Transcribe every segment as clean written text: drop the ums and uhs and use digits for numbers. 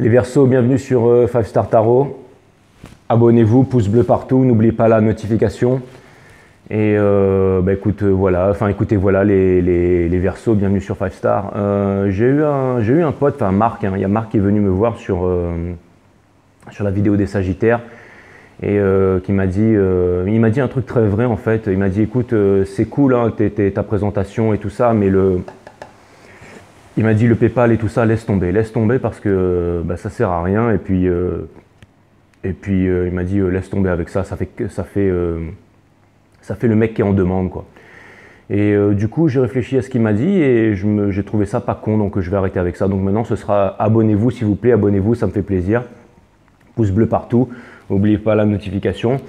Les Verseaux, bienvenue sur 5 Star Tarot. Abonnez-vous, pouce bleu partout, n'oubliez pas la notification. Et écoutez, voilà les Verseaux, bienvenue sur 5 Star. J'ai eu un pote, enfin Marc, il y a Marc qui est venu me voir sur la vidéo des Sagittaires et il m'a dit un truc très vrai en fait. Il m'a dit écoute, c'est cool hein, ta présentation et tout ça, mais il m'a dit le PayPal et tout ça, laisse tomber parce que ça sert à rien. Et puis il m'a dit laisse tomber avec ça, ça fait le mec qui est en demande quoi. Et du coup j'ai réfléchi à ce qu'il m'a dit et j'ai trouvé ça pas con, donc je vais arrêter avec ça. Donc maintenant ce sera abonnez-vous s'il vous plaît, abonnez-vous, ça me fait plaisir. Pouce bleu partout, n'oubliez pas la notification.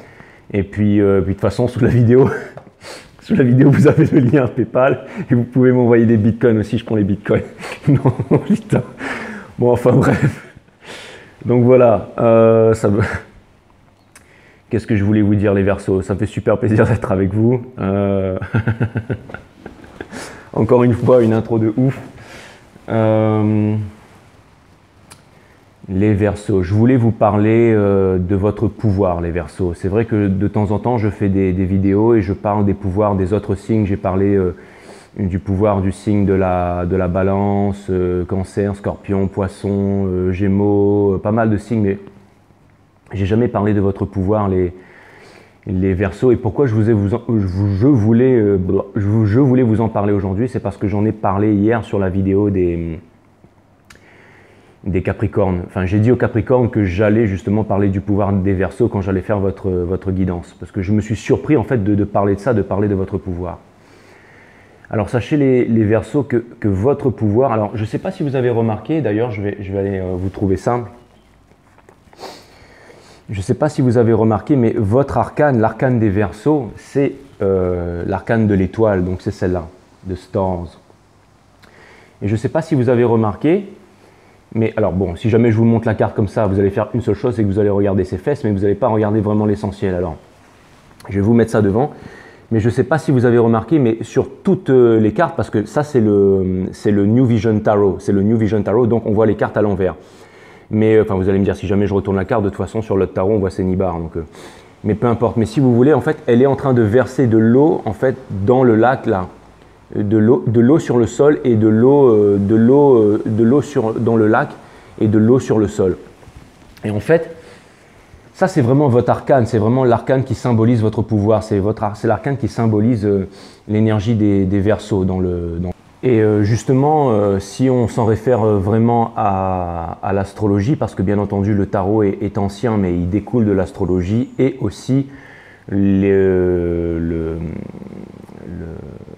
Et puis de toute façon sous la vidéo sous la vidéo, vous avez le lien PayPal et vous pouvez m'envoyer des bitcoins aussi, je prends les bitcoins. Non, putain. Bon, enfin bref. Donc voilà, qu'est-ce que je voulais vous dire les Verseaux? Ça me fait super plaisir d'être avec vous. Encore une fois, une intro de ouf. Les Verseaux, je voulais vous parler de votre pouvoir, les Verseaux. C'est vrai que de temps en temps, je fais des vidéos et je parle des pouvoirs des autres signes. J'ai parlé du pouvoir du signe de la balance, cancer, scorpion, poisson, gémeaux, pas mal de signes, mais j'ai jamais parlé de votre pouvoir, les Verseaux. Et pourquoi je voulais vous en parler aujourd'hui, c'est parce que j'en ai parlé hier sur la vidéo des Capricornes. Enfin, j'ai dit aux Capricornes que j'allais justement parler du pouvoir des Verseaux quand j'allais faire votre guidance. Parce que je me suis surpris en fait de parler de ça, de parler de votre pouvoir. Alors sachez les Verseaux que votre pouvoir, alors je ne sais pas si vous avez remarqué, d'ailleurs je vais aller vous trouver ça. Je ne sais pas si vous avez remarqué, mais votre arcane, l'arcane des Verseaux, c'est l'arcane de l'étoile, donc c'est celle-là, de Stars. Et je ne sais pas si vous avez remarqué, mais alors bon, si jamais je vous montre la carte comme ça, vous allez faire une seule chose, c'est que vous allez regarder ses fesses, mais vous n'allez pas regarder vraiment l'essentiel. Alors, je vais vous mettre ça devant, mais je ne sais pas si vous avez remarqué, mais sur toutes les cartes, parce que ça c'est le New Vision Tarot, donc on voit les cartes à l'envers. Mais enfin, vous allez me dire, si jamais je retourne la carte, de toute façon sur l'autre tarot, on voit Cénibar, donc mais peu importe. Mais si vous voulez, en fait, elle est en train de verser de l'eau, en fait, dans le lac là. De l'eau sur le sol et de l'eau dans le lac et de l'eau sur le sol. Et en fait, ça c'est vraiment votre arcane, c'est vraiment l'arcane qui symbolise votre pouvoir, c'est l'arcane qui symbolise l'énergie des Verseaux Et justement, si on s'en réfère vraiment à l'astrologie, parce que bien entendu le tarot est ancien, mais il découle de l'astrologie et aussi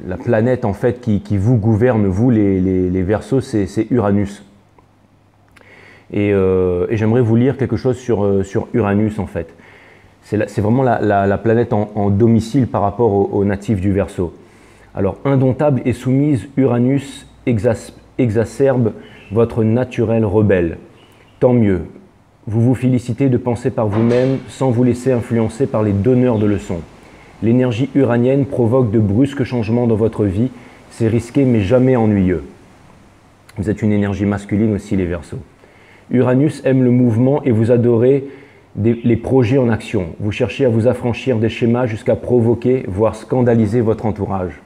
la planète en fait qui vous gouverne, vous les Verseaux, c'est Uranus. Et j'aimerais vous lire quelque chose sur Uranus en fait. C'est vraiment la planète en domicile par rapport aux natifs du Verseau. Alors, indomptable et soumise, Uranus exacerbe votre naturel rebelle. Tant mieux. Vous vous félicitez de penser par vous-même sans vous laisser influencer par les donneurs de leçons. L'énergie uranienne provoque de brusques changements dans votre vie. C'est risqué mais jamais ennuyeux. Vous êtes une énergie masculine aussi, les Verseaux. Uranus aime le mouvement et vous adorez les projets en action. Vous cherchez à vous affranchir des schémas jusqu'à provoquer, voire scandaliser votre entourage.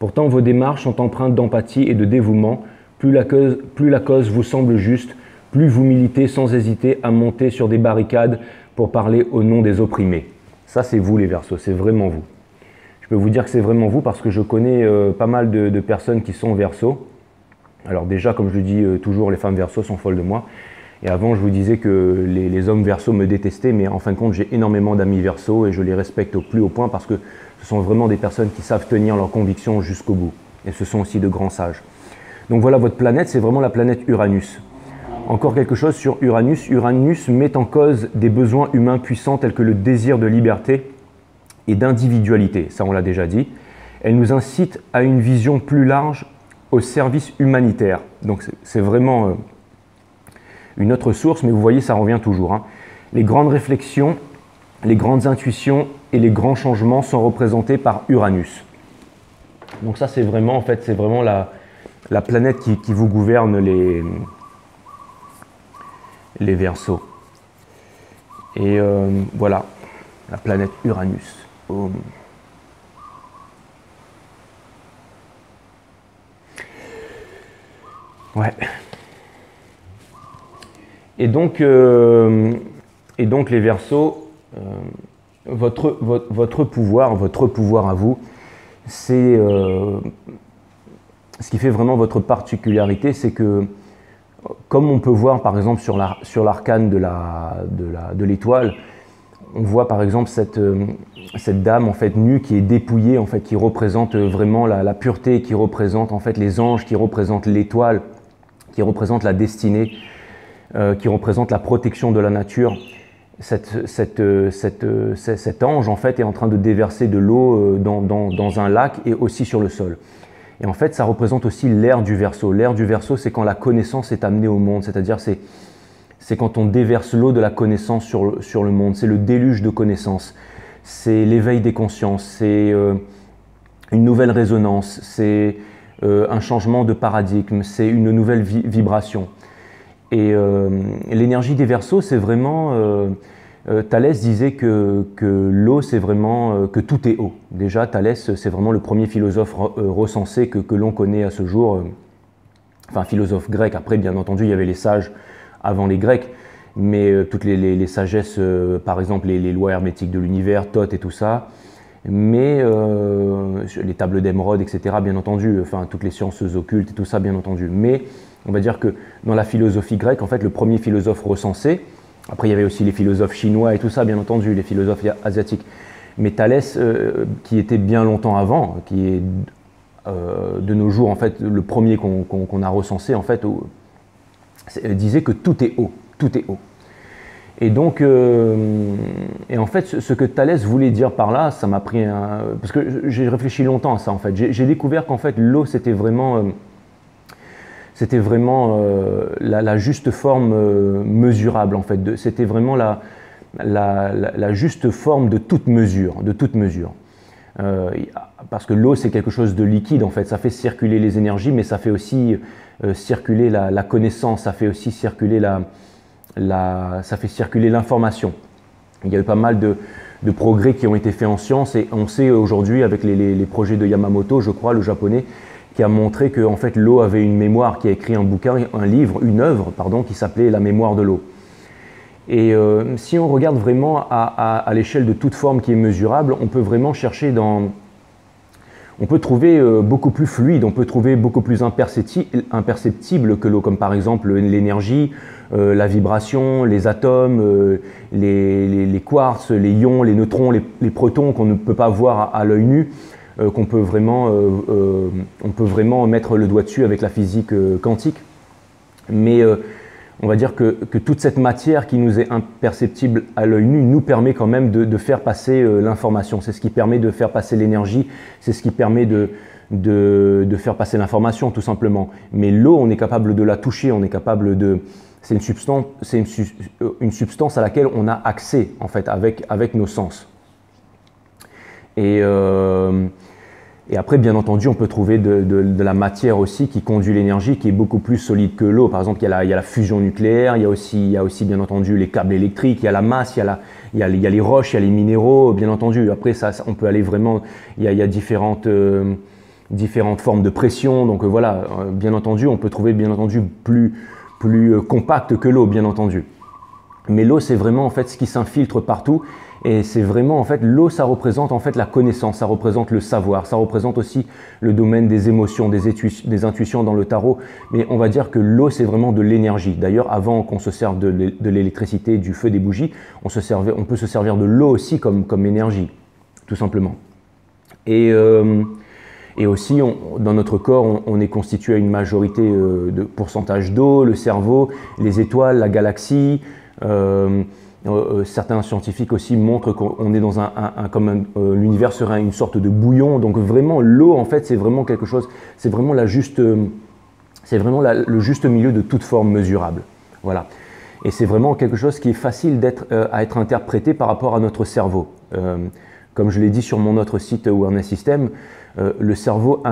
Pourtant, vos démarches sont empreintes d'empathie et de dévouement. Plus la cause vous semble juste, plus vous militez sans hésiter à monter sur des barricades pour parler au nom des opprimés. Ça, c'est vous les Verseaux, c'est vraiment vous. Je peux vous dire que c'est vraiment vous parce que je connais pas mal de personnes qui sont Verseaux. Alors déjà, comme je le dis toujours, les femmes Verseaux sont folles de moi. Et avant, je vous disais que les hommes Verseaux me détestaient, mais en fin de compte, j'ai énormément d'amis Verseaux et je les respecte au plus haut point parce que ce sont vraiment des personnes qui savent tenir leurs convictions jusqu'au bout. Et ce sont aussi de grands sages. Donc voilà, votre planète, c'est vraiment la planète Uranus. Encore quelque chose sur Uranus. Uranus met en cause des besoins humains puissants tels que le désir de liberté et d'individualité. Ça, on l'a déjà dit. Elle nous incite à une vision plus large au service humanitaire. Donc c'est vraiment une autre source, mais vous voyez, ça revient toujours. Hein. Les grandes réflexions, les grandes intuitions et les grands changements sont représentés par Uranus. Donc ça, c'est vraiment, en fait, c'est vraiment la planète qui vous gouverne les Verseaux. Et voilà, la planète Uranus. Boom. Ouais. Et donc les Verseaux, votre pouvoir à vous, c'est ce qui fait vraiment votre particularité, c'est que, comme on peut voir par exemple sur l'arcane de l'étoile, on voit par exemple cette dame en fait nue qui est dépouillée, en fait, qui représente vraiment la pureté, qui représente en fait les anges, qui représente l'étoile, qui représente la destinée, qui représente la protection de la nature. Cet ange en fait est en train de déverser de l'eau dans un lac et aussi sur le sol. Et en fait, ça représente aussi l'ère du Verseau. L'ère du Verseau, c'est quand la connaissance est amenée au monde, c'est-à-dire c'est quand on déverse l'eau de la connaissance sur le monde. C'est le déluge de connaissance, c'est l'éveil des consciences, c'est une nouvelle résonance, c'est un changement de paradigme, c'est une nouvelle vibration. Et l'énergie des Verseaux, c'est vraiment... Thalès disait que l'eau, c'est vraiment que tout est eau. Déjà, Thalès, c'est vraiment le premier philosophe recensé que l'on connaît à ce jour, enfin philosophe grec. Après, bien entendu, il y avait les sages avant les Grecs, mais toutes les sagesses, par exemple les lois hermétiques de l'univers, Thoth et tout ça, mais les tables d'émeraude, etc., bien entendu, enfin toutes les sciences occultes et tout ça, bien entendu. Mais on va dire que dans la philosophie grecque, en fait, le premier philosophe recensé, après il y avait aussi les philosophes chinois et tout ça, bien entendu, les philosophes asiatiques, mais Thalès, qui était bien longtemps avant, qui est de nos jours en fait le premier qu'on a recensé, en fait, disait que tout est eau, tout est eau. Et donc, et en fait, ce que Thalès voulait dire par là, ça m'a pris parce que j'ai réfléchi longtemps à ça en fait. J'ai découvert qu'en fait l'eau c'était vraiment la juste forme mesurable en fait. C'était vraiment la juste forme de toute mesure, parce que l'eau c'est quelque chose de liquide en fait. Ça fait circuler les énergies, mais ça fait aussi circuler la connaissance, ça fait aussi circuler ça fait circuler l'information. Il y a eu pas mal de progrès qui ont été faits en sciences et on sait aujourd'hui avec les projets de Yamamoto, je crois, le japonais, qui a montré que en fait, l'eau avait une mémoire, qui a écrit un bouquin, une œuvre, qui s'appelait La mémoire de l'eau. Et si on regarde vraiment à l'échelle de toute forme qui est mesurable, on peut vraiment chercher on peut trouver beaucoup plus fluide, on peut trouver beaucoup plus imperceptible que l'eau, comme par exemple l'énergie, la vibration, les atomes, les quartz, les ions, les neutrons, les protons qu'on ne peut pas voir à l'œil nu, on peut vraiment mettre le doigt dessus avec la physique quantique. Mais on va dire que toute cette matière qui nous est imperceptible à l'œil nu nous permet quand même de faire passer l'information. C'est ce qui permet de faire passer l'énergie, c'est ce qui permet de faire passer l'information tout simplement. Mais l'eau, on est capable de la toucher, on est capable de... C'est une substance à laquelle on a accès en fait avec nos sens. Et après, bien entendu, on peut trouver de la matière aussi qui conduit l'énergie, qui est beaucoup plus solide que l'eau. Par exemple, il y a la fusion nucléaire, il y a aussi bien entendu les câbles électriques, il y a la masse, il y a les roches, il y a les minéraux, bien entendu. Après, ça on peut aller vraiment, il y a différentes formes de pression. Donc voilà, bien entendu, on peut trouver bien entendu plus compact que l'eau, bien entendu. Mais l'eau, c'est vraiment en fait ce qui s'infiltre partout. Et c'est vraiment, en fait, l'eau, ça représente en fait la connaissance, ça représente le savoir, ça représente aussi le domaine des émotions, des intuitions dans le tarot. Mais on va dire que l'eau, c'est vraiment de l'énergie. D'ailleurs, avant qu'on se serve de l'électricité, du feu, des bougies, on peut se servir de l'eau aussi comme énergie, tout simplement. Et aussi, dans notre corps, on est constitué à une majorité de pourcentage d'eau, le cerveau, les étoiles, la galaxie. Certains scientifiques aussi montrent qu'on est dans l'univers serait une sorte de bouillon. Donc vraiment, l'eau, en fait, c'est vraiment quelque chose, c'est vraiment le juste milieu de toute forme mesurable. Voilà. Et c'est vraiment quelque chose qui est facile à être interprété par rapport à notre cerveau. Comme je l'ai dit sur mon autre site Awareness System, le cerveau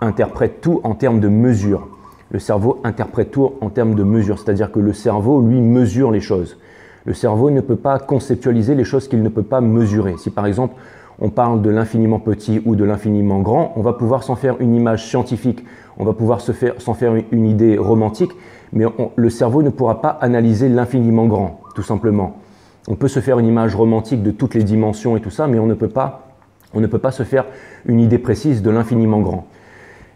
interprète tout en termes de mesure. Le cerveau interprète tout en termes de mesure, c'est-à-dire que le cerveau, lui, mesure les choses. Le cerveau ne peut pas conceptualiser les choses qu'il ne peut pas mesurer. Si par exemple, on parle de l'infiniment petit ou de l'infiniment grand, on va pouvoir s'en faire une image scientifique, on va pouvoir s'en faire une idée romantique, mais le cerveau ne pourra pas analyser l'infiniment grand, tout simplement. On peut se faire une image romantique de toutes les dimensions et tout ça, mais on ne peut pas se faire une idée précise de l'infiniment grand.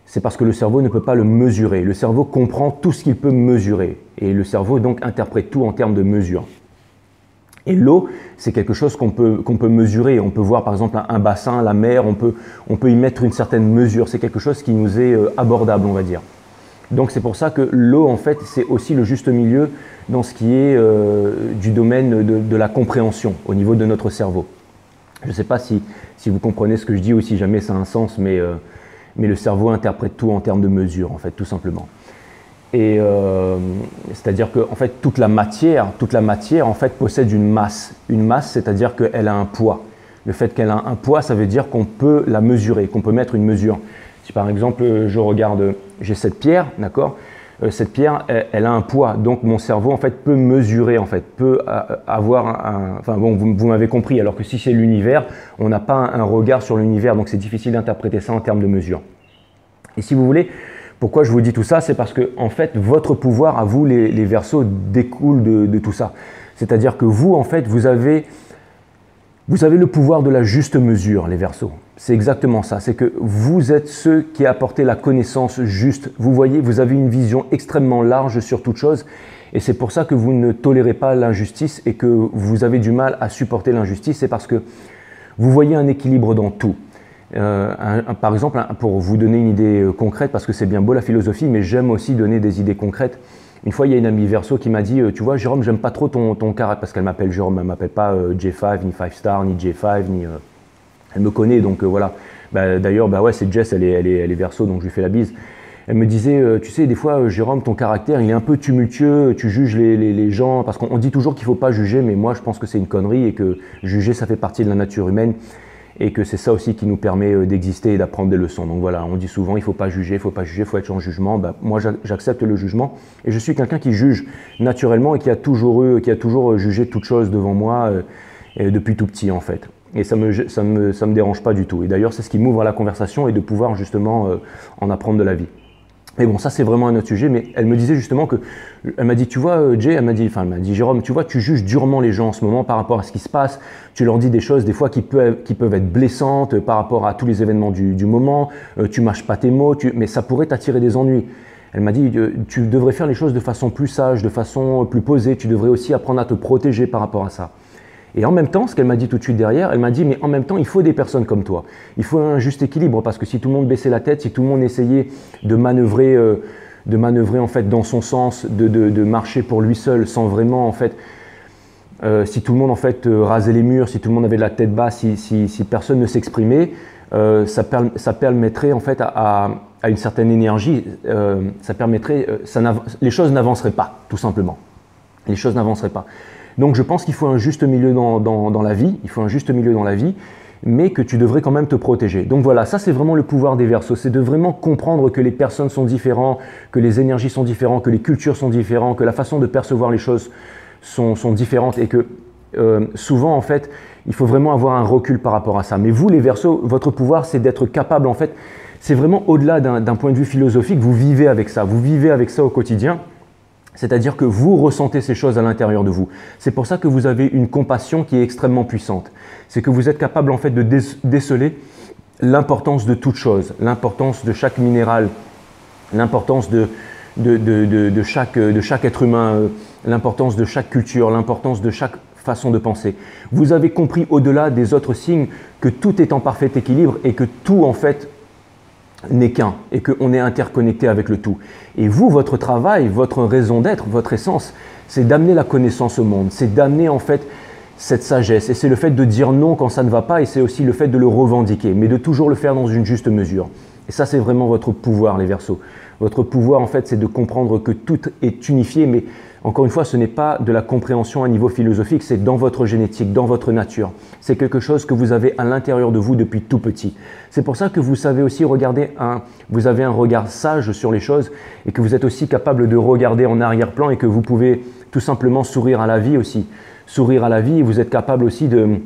C'est parce que le cerveau ne peut pas le mesurer. Le cerveau comprend tout ce qu'il peut mesurer. Et le cerveau donc interprète tout en termes de mesure. Et l'eau, c'est quelque chose qu'on peut mesurer. On peut voir par exemple un bassin, la mer, on peut y mettre une certaine mesure. C'est quelque chose qui nous est abordable, on va dire. Donc c'est pour ça que l'eau, en fait, c'est aussi le juste milieu dans ce qui est du domaine de la compréhension au niveau de notre cerveau. Je ne sais pas si vous comprenez ce que je dis ou si jamais ça a un sens, mais le cerveau interprète tout en termes de mesure, en fait, tout simplement. Et c'est-à-dire que en fait, toute la matière en fait, possède une masse. Une masse, c'est-à-dire qu'elle a un poids. Le fait qu'elle a un poids, ça veut dire qu'on peut la mesurer, qu'on peut mettre une mesure. Si par exemple, je regarde, j'ai cette pierre, d'accord ? Cette pierre, elle a un poids, donc mon cerveau en fait peut mesurer, en fait, peut avoir un. Enfin bon, vous m'avez compris. Alors que si c'est l'univers, on n'a pas un regard sur l'univers, donc c'est difficile d'interpréter ça en termes de mesure. Et si vous voulez, pourquoi je vous dis tout ça, c'est parce que en fait, votre pouvoir à vous, les Verseaux, découle de tout ça. C'est-à-dire que vous, en fait, vous avez le pouvoir de la juste mesure, les Verseaux. C'est exactement ça. C'est que vous êtes ceux qui apportez la connaissance juste. Vous voyez, vous avez une vision extrêmement large sur toute chose. Et c'est pour ça que vous ne tolérez pas l'injustice et que vous avez du mal à supporter l'injustice. C'est parce que vous voyez un équilibre dans tout. Par exemple, pour vous donner une idée concrète, parce que c'est bien beau la philosophie, mais j'aime aussi donner des idées concrètes. Une fois, il y a une amie Verseau qui m'a dit « Tu vois, Jérôme, j'aime pas trop ton caractère. » Parce qu'elle m'appelle Jérôme, elle ne m'appelle pas J5, ni 5 star, ni J5, ni... Elle me connaît, donc voilà. D'ailleurs, ouais, c'est Jess, elle est Verseau, donc je lui fais la bise. Elle me disait « Tu sais, des fois, Jérôme, ton caractère, il est un peu tumultueux, tu juges les gens. » Parce qu'on dit toujours qu'il ne faut pas juger, mais moi, je pense que c'est une connerie et que juger, ça fait partie de la nature humaine. Et que c'est ça aussi qui nous permet d'exister et d'apprendre des leçons. Donc voilà, on dit souvent, il ne faut pas juger, il faut être en jugement. Moi, j'accepte le jugement et je suis quelqu'un qui juge naturellement et qui a toujours jugé toute chose devant moi depuis tout petit en fait. Et ça me dérange pas du tout. Et d'ailleurs, c'est ce qui m'ouvre à la conversation et de pouvoir justement en apprendre de la vie. Mais bon, ça c'est vraiment un autre sujet, mais elle me disait justement que, elle m'a dit, tu vois Jay, elle m'a dit Jérôme, tu vois, tu juges durement les gens en ce moment par rapport à ce qui se passe, tu leur dis des choses des fois qui peuvent être blessantes par rapport à tous les événements du moment, tu mâches pas tes mots, mais ça pourrait t'attirer des ennuis. Elle m'a dit, tu devrais faire les choses de façon plus sage, de façon plus posée, tu devrais aussi apprendre à te protéger par rapport à ça. Et en même temps, ce qu'elle m'a dit tout de suite derrière, elle m'a dit, mais en même temps, il faut des personnes comme toi. Il faut un juste équilibre, parce que si tout le monde baissait la tête, si tout le monde essayait de manœuvrer en fait dans son sens, de marcher pour lui seul, sans vraiment en fait, si tout le monde en fait rasait les murs, si tout le monde avait la tête basse, si personne ne s'exprimait, ça permettrait en fait à une certaine énergie, les choses n'avanceraient pas, tout simplement. Les choses n'avanceraient pas. Donc je pense qu'il faut un juste milieu dans la vie, mais que tu devrais quand même te protéger. Donc voilà, ça c'est vraiment le pouvoir des Verseaux, c'est de vraiment comprendre que les personnes sont différentes, que les énergies sont différentes, que les cultures sont différentes, que la façon de percevoir les choses sont différentes et que souvent en fait, il faut vraiment avoir un recul par rapport à ça. Mais vous les Verseaux, votre pouvoir c'est d'être capable en fait, c'est vraiment au-delà d'un point de vue philosophique, vous vivez avec ça au quotidien. C'est-à-dire que vous ressentez ces choses à l'intérieur de vous. C'est pour ça que vous avez une compassion qui est extrêmement puissante. C'est que vous êtes capable en fait de déceler l'importance de toute chose, l'importance de chaque minéral, l'importance de chaque être humain, l'importance de chaque culture, l'importance de chaque façon de penser. Vous avez compris au-delà des autres signes que tout est en parfait équilibre et que tout en fait n'est qu'un et qu'on est interconnecté avec le tout. Et vous, votre travail, votre raison d'être, votre essence, c'est d'amener la connaissance au monde, c'est d'amener en fait cette sagesse et c'est le fait de dire non quand ça ne va pas et c'est aussi le fait de le revendiquer, mais de toujours le faire dans une juste mesure. Et ça, c'est vraiment votre pouvoir, les Verseaux. Votre pouvoir, en fait, c'est de comprendre que tout est unifié, mais Encore une fois, ce n'est pas de la compréhension à niveau philosophique, c'est dans votre génétique, dans votre nature. C'est quelque chose que vous avez à l'intérieur de vous depuis tout petit. C'est pour ça que vous savez aussi regarder vous avez un regard sage sur les choses et que vous êtes aussi capable de regarder en arrière-plan et que vous pouvez tout simplement sourire à la vie aussi. Sourire à la vie et vous êtes capable aussi de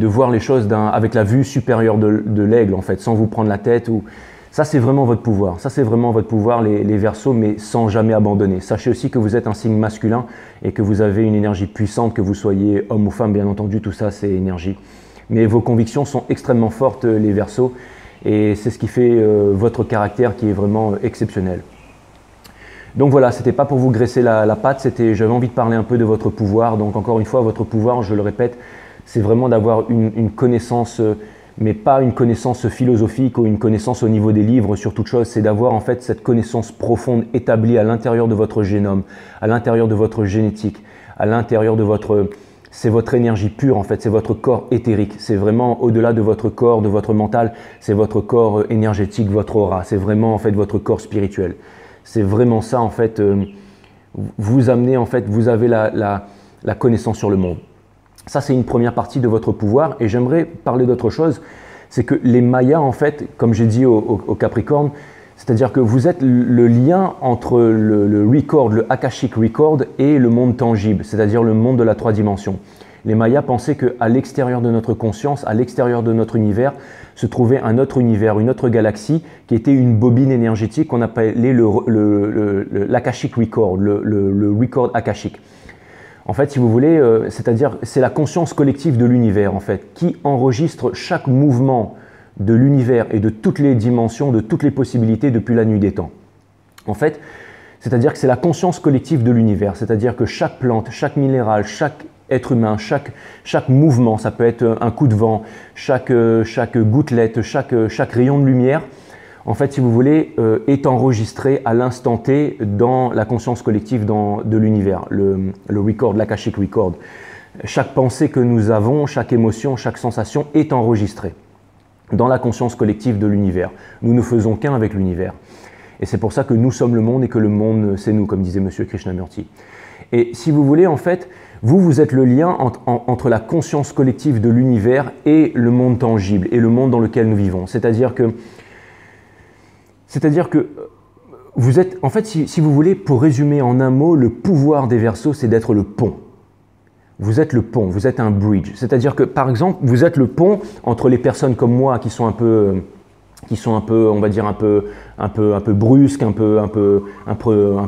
voir les choses avec la vue supérieure de l'aigle en fait, sans vous prendre la tête. Ça, c'est vraiment votre pouvoir. Ça, c'est vraiment votre pouvoir, les Verseaux, mais sans jamais abandonner. Sachez aussi que vous êtes un signe masculin et que vous avez une énergie puissante, que vous soyez homme ou femme, bien entendu, tout ça, c'est énergie. Mais vos convictions sont extrêmement fortes, les Verseaux, et c'est ce qui fait votre caractère qui est vraiment exceptionnel. Donc voilà, c'était pas pour vous graisser la patte, j'avais envie de parler un peu de votre pouvoir. Donc encore une fois, votre pouvoir, je le répète, c'est vraiment d'avoir une connaissance, mais pas une connaissance philosophique ou une connaissance au niveau des livres sur toute chose, c'est d'avoir en fait cette connaissance profonde établie à l'intérieur de votre génome, à l'intérieur de votre génétique, à l'intérieur de c'est votre énergie pure en fait, c'est votre corps éthérique, c'est vraiment au-delà de votre corps, de votre mental, c'est votre corps énergétique, votre aura, c'est vraiment en fait votre corps spirituel. C'est vraiment ça en fait, vous amenez en fait, vous avez la connaissance sur le monde. Ça, c'est une première partie de votre pouvoir et j'aimerais parler d'autre chose. C'est que les Mayas, en fait, comme j'ai dit au Capricorne, c'est-à-dire que vous êtes le lien entre le record, le Akashic Record et le monde tangible, c'est-à-dire le monde de la 3 dimensions. Les Mayas pensaient qu'à l'extérieur de notre conscience, à l'extérieur de notre univers, se trouvait un autre univers, une autre galaxie qui était une bobine énergétique qu'on appelait l'Akashic Record, le record Akashic. En fait, si vous voulez, c'est-à-dire c'est la conscience collective de l'univers en fait, qui enregistre chaque mouvement de l'univers et de toutes les dimensions, de toutes les possibilités depuis la nuit des temps. En fait, c'est-à-dire que c'est la conscience collective de l'univers, c'est-à-dire que chaque plante, chaque minéral, chaque être humain, chaque mouvement, ça peut être un coup de vent, chaque gouttelette, chaque rayon de lumière, en fait, si vous voulez, est enregistré à l'instant T dans la conscience collective de l'univers, le record, l'Akashic Record. Chaque pensée que nous avons, chaque émotion, chaque sensation est enregistrée dans la conscience collective de l'univers. Nous ne faisons qu'un avec l'univers. Et c'est pour ça que nous sommes le monde et que le monde, c'est nous, comme disait M. Krishnamurti. Et si vous voulez, en fait, vous êtes le lien entre la conscience collective de l'univers et le monde tangible, et le monde dans lequel nous vivons. C'est-à-dire que vous êtes, en fait, si vous voulez, pour résumer en un mot, le pouvoir des Verseaux, c'est d'être le pont. Vous êtes le pont, vous êtes un bridge. C'est-à-dire que, par exemple, vous êtes le pont entre les personnes comme moi qui sont un peu, on va dire, un peu brusques, un peu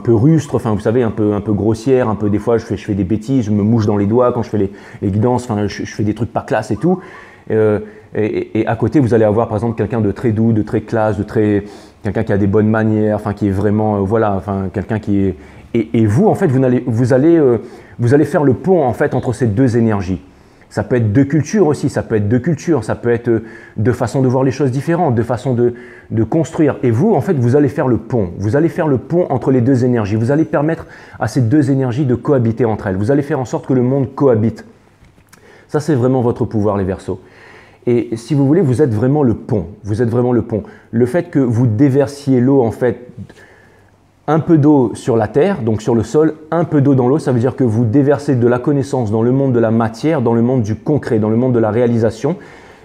rustres, enfin, vous savez, un peu grossières, un peu, des fois, je fais des bêtises, je me mouche dans les doigts quand je fais les guidances, enfin, je fais des trucs pas classe et tout. Et à côté, vous allez avoir, par exemple, quelqu'un de très doux, de très classe, quelqu'un qui a des bonnes manières, enfin, qui est vraiment, voilà, enfin, quelqu'un qui est… Et vous, en fait, vous allez faire le pont, en fait, entre ces deux énergies. Ça peut être deux cultures aussi, ça peut être deux cultures, ça peut être deux façons de voir les choses différentes, deux façons de construire. Et vous, en fait, vous allez faire le pont. Vous allez faire le pont entre les deux énergies. Vous allez permettre à ces deux énergies de cohabiter entre elles. Vous allez faire en sorte que le monde cohabite. Ça, c'est vraiment votre pouvoir, les Verseaux. Et si vous voulez, vous êtes vraiment le pont. Vous êtes vraiment le pont. Le fait que vous déversiez l'eau, en fait, un peu d'eau sur la terre, donc sur le sol, un peu d'eau dans l'eau, ça veut dire que vous déversez de la connaissance dans le monde de la matière, dans le monde du concret, dans le monde de la réalisation,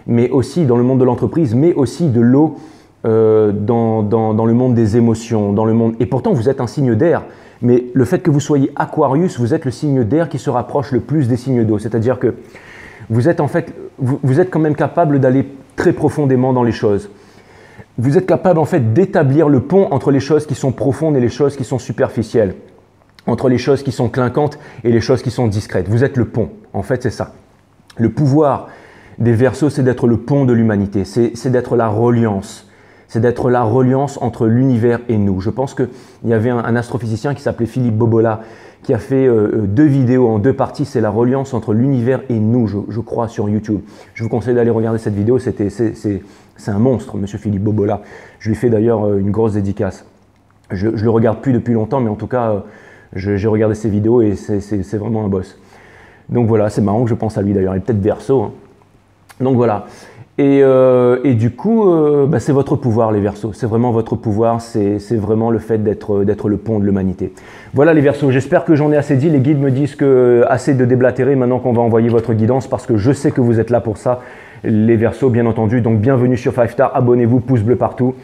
mais aussi dans le monde de l'entreprise, mais aussi de l'eau dans le monde des émotions, dans le monde… Et pourtant, vous êtes un signe d'air, mais le fait que vous soyez Aquarius, vous êtes le signe d'air qui se rapproche le plus des signes d'eau, c'est-à-dire que vous êtes en fait, vous êtes quand même capable d'aller très profondément dans les choses. Vous êtes capable en fait d'établir le pont entre les choses qui sont profondes et les choses qui sont superficielles, entre les choses qui sont clinquantes et les choses qui sont discrètes. Vous êtes le pont, en fait c'est ça. Le pouvoir des Verseaux, c'est d'être le pont de l'humanité, c'est d'être la reliance. C'est d'être la reliance entre l'univers et nous. Je pense qu'il y avait un astrophysicien qui s'appelait Philippe Bobola qui a fait 2 vidéos en 2 parties. C'est la reliance entre l'univers et nous, je crois, sur YouTube. Je vous conseille d'aller regarder cette vidéo. C'est un monstre, monsieur Philippe Bobola. Je lui fais d'ailleurs une grosse dédicace. Je ne le regarde plus depuis longtemps, mais en tout cas, j'ai regardé ses vidéos et c'est vraiment un boss. Donc voilà, c'est marrant que je pense à lui d'ailleurs. Il est peut-être Verseau. Hein. Donc voilà. Et du coup, bah, c'est votre pouvoir, les Verseaux. C'est vraiment votre pouvoir, c'est vraiment le fait d'être le pont de l'humanité. Voilà les Verseaux, j'espère que j'en ai assez dit. Les guides me disent que assez de déblatérer maintenant qu'on va envoyer votre guidance parce que je sais que vous êtes là pour ça, les Verseaux, bien entendu. Donc bienvenue sur 5 Star, abonnez-vous, pouce bleu partout.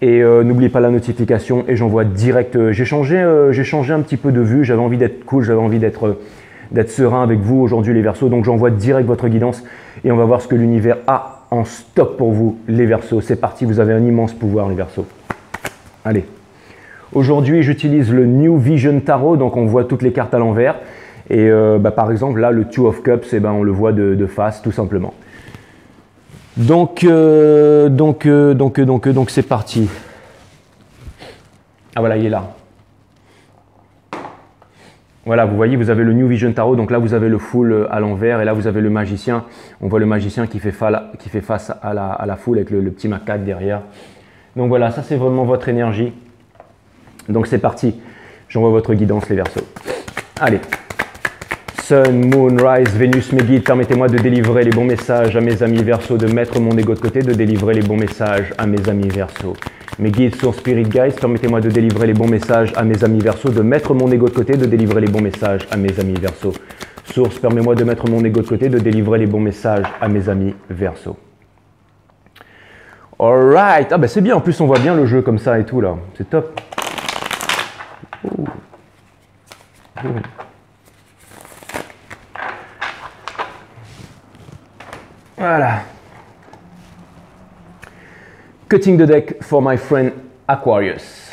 Et n'oubliez pas la notification et j'envoie direct. J'ai changé un petit peu de vue, j'avais envie d'être cool, j'avais envie d'être serein avec vous aujourd'hui les Verseaux. Donc j'envoie direct votre guidance et on va voir ce que l'univers a en stock pour vous, les Verseaux. C'est parti, vous avez un immense pouvoir, les Verseaux. Allez. Aujourd'hui, j'utilise le New Vision Tarot, donc on voit toutes les cartes à l'envers. Et bah, par exemple, là, le Two of Cups, ben, on le voit de face, tout simplement. Donc c'est parti. Ah voilà, il est là. Voilà, vous voyez, vous avez le New Vision Tarot, donc là vous avez le full à l'envers et là vous avez le magicien. On voit le magicien qui fait face à la foule avec le petit macaque derrière. Donc voilà, ça c'est vraiment votre énergie. Donc c'est parti, j'envoie votre guidance les Verseaux. Allez, Sun, Moon, Rise, Vénus, mes guides, permettez-moi de délivrer les bons messages à mes amis Verseaux, de mettre mon ego de côté, de délivrer les bons messages à mes amis Verseaux. Mes guides sont Spirit Guides, permettez-moi de délivrer les bons messages à mes amis Verseaux, de mettre mon ego de côté, de délivrer les bons messages à mes amis Verseaux. Source, permets-moi de mettre mon ego de côté, de délivrer les bons messages à mes amis Verseaux. Alright, ah ben c'est bien, en plus on voit bien le jeu comme ça et tout là, c'est top. Ouh. Ouh. Voilà. Cutting the deck for my friend Aquarius.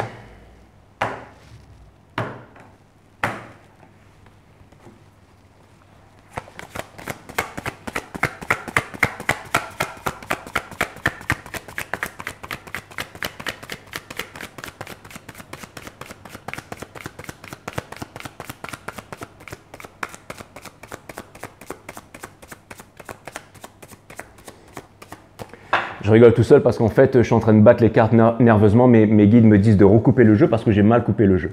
Je rigole tout seul parce qu'en fait, je suis en train de battre les cartes nerveusement, mais mes guides me disent de recouper le jeu parce que j'ai mal coupé le jeu.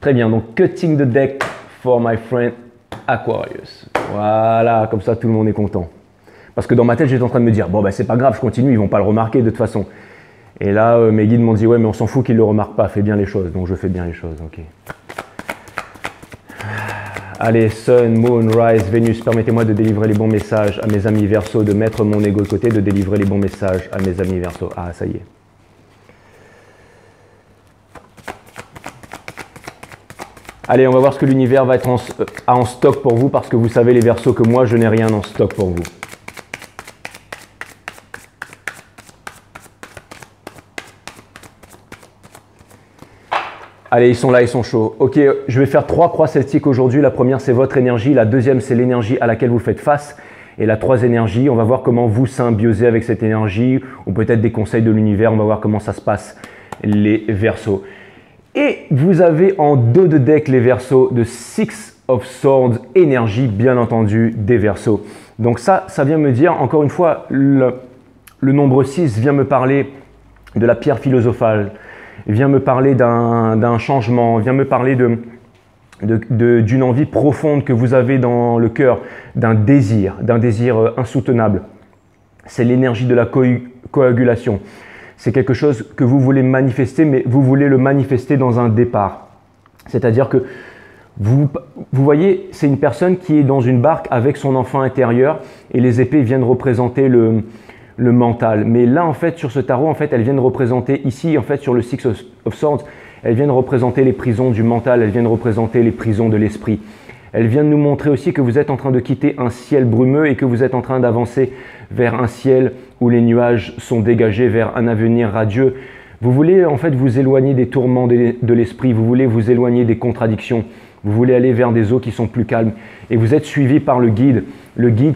Très bien, donc cutting the deck for my friend Aquarius. Voilà, comme ça tout le monde est content. Parce que dans ma tête, j'étais en train de me dire, bon, bah, c'est pas grave, je continue, ils vont pas le remarquer de toute façon. Et là, mes guides m'ont dit, ouais, mais on s'en fout qu'ils le remarquent pas, fais bien les choses. Donc je fais bien les choses, ok. Allez, Sun, Moon, Rise, Vénus, permettez-moi de délivrer les bons messages à mes amis Verseaux, de mettre mon ego de côté, de délivrer les bons messages à mes amis Verseaux. Ah, ça y est. Allez, on va voir ce que l'univers va être en stock pour vous, parce que vous savez les Verseaux que moi, je n'ai rien en stock pour vous. Allez, ils sont là, ils sont chauds. Ok, je vais faire 3 croix celtiques aujourd'hui. La première, c'est votre énergie. La deuxième, c'est l'énergie à laquelle vous faites face. Et la troisième énergie, on va voir comment vous symbiosez avec cette énergie ou peut-être des conseils de l'univers. On va voir comment ça se passe, les Verseaux. Et vous avez en dos de deck, les Verseaux, de Six of Swords, énergie, bien entendu, des Verseaux. Donc ça vient me dire, encore une fois, le nombre 6 vient me parler de la pierre philosophale. Vient me parler d'un changement, vient me parler d'une envie profonde que vous avez dans le cœur, d'un désir insoutenable. C'est l'énergie de la coagulation. C'est quelque chose que vous voulez manifester, mais vous voulez le manifester dans un départ. C'est-à-dire que vous voyez, c'est une personne qui est dans une barque avec son enfant intérieur et les épées viennent représenter le mental. Mais là, en fait, sur ce tarot, en fait, elles viennent représenter, ici, en fait, sur le Six of Swords, elles viennent représenter les prisons du mental, elles viennent représenter les prisons de l'esprit. Elles viennent nous montrer aussi que vous êtes en train de quitter un ciel brumeux et que vous êtes en train d'avancer vers un ciel où les nuages sont dégagés, vers un avenir radieux. Vous voulez, en fait, vous éloigner des tourments de l'esprit, vous voulez vous éloigner des contradictions. Vous voulez aller vers des eaux qui sont plus calmes et vous êtes suivi par le guide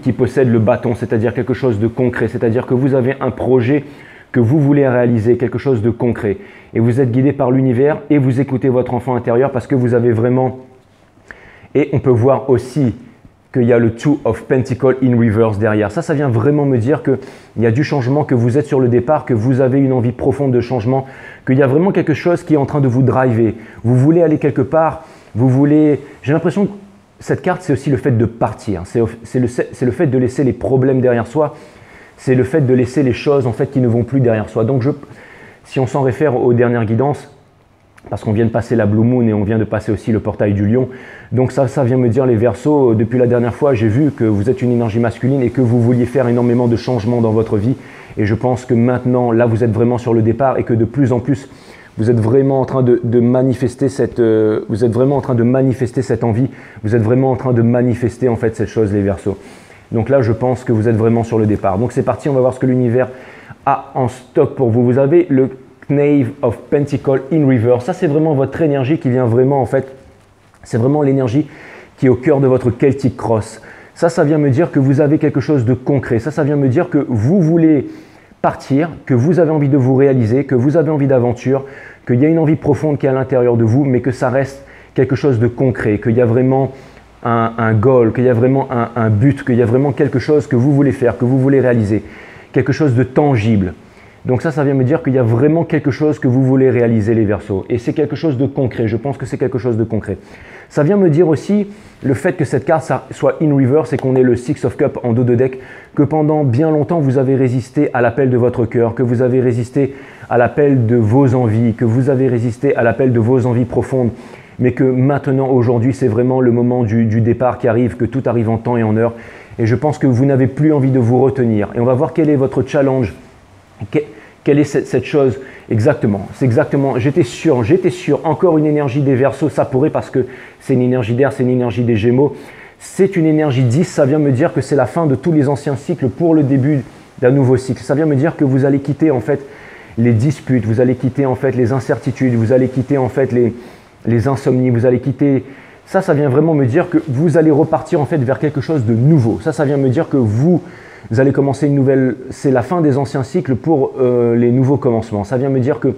qui possède le bâton, c'est-à-dire quelque chose de concret, c'est-à-dire que vous avez un projet que vous voulez réaliser, quelque chose de concret. Et vous êtes guidé par l'univers et vous écoutez votre enfant intérieur parce que vous avez vraiment… Et on peut voir aussi qu'il y a le Two of Pentacles in reverse derrière. Ça vient vraiment me dire qu'il y a du changement, que vous êtes sur le départ, que vous avez une envie profonde de changement, qu'il y a vraiment quelque chose qui est en train de vous driver. Vous voulez aller quelque part. Vous voulez… J'ai l'impression que cette carte, c'est aussi le fait de partir. C'est le fait de laisser les problèmes derrière soi. C'est le fait de laisser les choses en fait qui ne vont plus derrière soi. Donc si on s'en réfère aux dernières guidances, parce qu'on vient de passer la Blue Moon et on vient de passer aussi le portail du Lion. Donc ça vient me dire les Verseaux, depuis la dernière fois, j'ai vu que vous êtes une énergie masculine et que vous vouliez faire énormément de changements dans votre vie. Et je pense que maintenant, là, vous êtes vraiment sur le départ et que de plus en plus, vous êtes vraiment en train de manifester cette envie. Vous êtes vraiment en train de manifester en fait cette chose, les Verseaux. Donc là, je pense que vous êtes vraiment sur le départ. Donc c'est parti, on va voir ce que l'univers a en stock pour vous. Vous avez le Knave of Pentacles in Reverse. Ça, c'est vraiment votre énergie qui vient vraiment, en fait, c'est vraiment l'énergie qui est au cœur de votre Celtic Cross. Ça vient me dire que vous avez quelque chose de concret. Ça vient me dire que vous voulez partir, que vous avez envie de vous réaliser, que vous avez envie d'aventure, qu'il y a une envie profonde qui est à l'intérieur de vous, mais que ça reste quelque chose de concret, qu'il y a vraiment un goal, qu'il y a vraiment un but, qu'il y a vraiment quelque chose que vous voulez faire, que vous voulez réaliser, quelque chose de tangible. Donc ça vient me dire qu'il y a vraiment quelque chose que vous voulez réaliser, les Verseaux. Et c'est quelque chose de concret, je pense que c'est quelque chose de concret. Ça vient me dire aussi le fait que cette carte soit in reverse et qu'on ait le Six of Cups en dos de deck, que pendant bien longtemps vous avez résisté à l'appel de votre cœur, que vous avez résisté à l'appel de vos envies, que vous avez résisté à l'appel de vos envies profondes, mais que maintenant, aujourd'hui, c'est vraiment le moment du départ qui arrive, que tout arrive en temps et en heure. Et je pense que vous n'avez plus envie de vous retenir. Et on va voir quel est votre challenge. Quelle est cette chose exactement? C'est exactement, j'étais sûr, encore une énergie des Verseaux, ça pourrait parce que c'est une énergie d'air, c'est une énergie des Gémeaux. C'est une énergie 10, ça vient me dire que c'est la fin de tous les anciens cycles pour le début d'un nouveau cycle. Ça vient me dire que vous allez quitter en fait les disputes, vous allez quitter en fait les incertitudes, vous allez quitter en fait les insomnies, vous allez quitter... Ça vient vraiment me dire que vous allez repartir en fait vers quelque chose de nouveau. Ça vient me dire que vous allez commencer une nouvelle, c'est la fin des anciens cycles pour les nouveaux commencements. Ça vient me dire que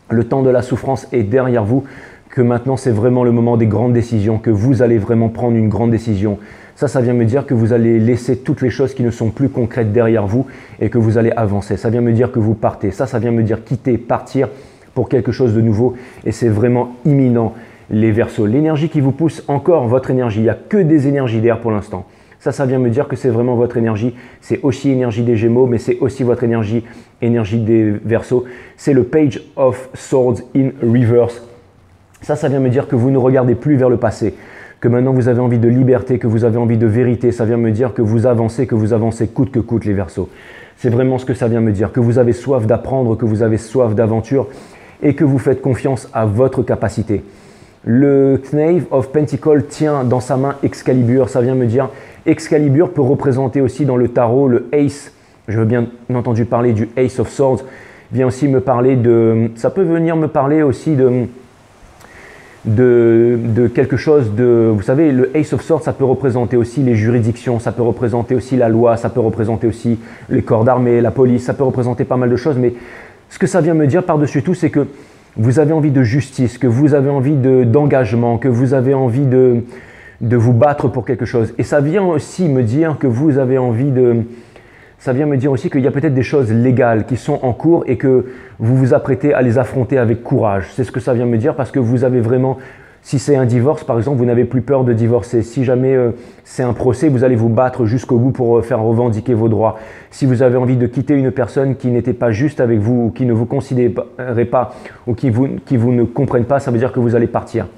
le temps de la souffrance est derrière vous, que maintenant c'est vraiment le moment des grandes décisions, que vous allez vraiment prendre une grande décision. Ça vient me dire que vous allez laisser toutes les choses qui ne sont plus concrètes derrière vous et que vous allez avancer. Ça vient me dire que vous partez. Ça vient me dire quitter, partir pour quelque chose de nouveau et c'est vraiment imminent, les Verseaux. L'énergie qui vous pousse encore, votre énergie, il n'y a que des énergies d'air pour l'instant. Ça vient me dire que c'est vraiment votre énergie. C'est aussi énergie des Gémeaux, mais c'est aussi votre énergie des Verseaux. C'est le Page of Swords in Reverse. Ça vient me dire que vous ne regardez plus vers le passé, que maintenant vous avez envie de liberté, que vous avez envie de vérité. Ça vient me dire que vous avancez coûte que coûte, les Verseaux. C'est vraiment ce que ça vient me dire, que vous avez soif d'apprendre, que vous avez soif d'aventure et que vous faites confiance à votre capacité. Le Knave of Pentacles tient dans sa main Excalibur. Ça vient me dire, Excalibur peut représenter aussi dans le tarot le Ace. Je veux bien entendu parler du Ace of Swords. Vient aussi me parler de... Ça peut venir me parler aussi de quelque chose de... Vous savez, le Ace of Swords, ça peut représenter aussi les juridictions, ça peut représenter aussi la loi, ça peut représenter aussi les corps d'armée, la police, ça peut représenter pas mal de choses. Mais ce que ça vient me dire par-dessus tout, c'est que vous avez envie de justice, que vous avez envie d'engagement, que vous avez envie de vous battre pour quelque chose. Et ça vient aussi me dire que vous avez envie de... Ça vient me dire aussi qu'il y a peut-être des choses légales qui sont en cours et que vous vous apprêtez à les affronter avec courage. C'est ce que ça vient me dire parce que vous avez vraiment... Si c'est un divorce, par exemple, vous n'avez plus peur de divorcer. Si jamais c'est un procès, vous allez vous battre jusqu'au bout pour faire revendiquer vos droits. Si vous avez envie de quitter une personne qui n'était pas juste avec vous ou qui ne vous considérait pas ou qui vous ne comprenne pas, ça veut dire que vous allez partir.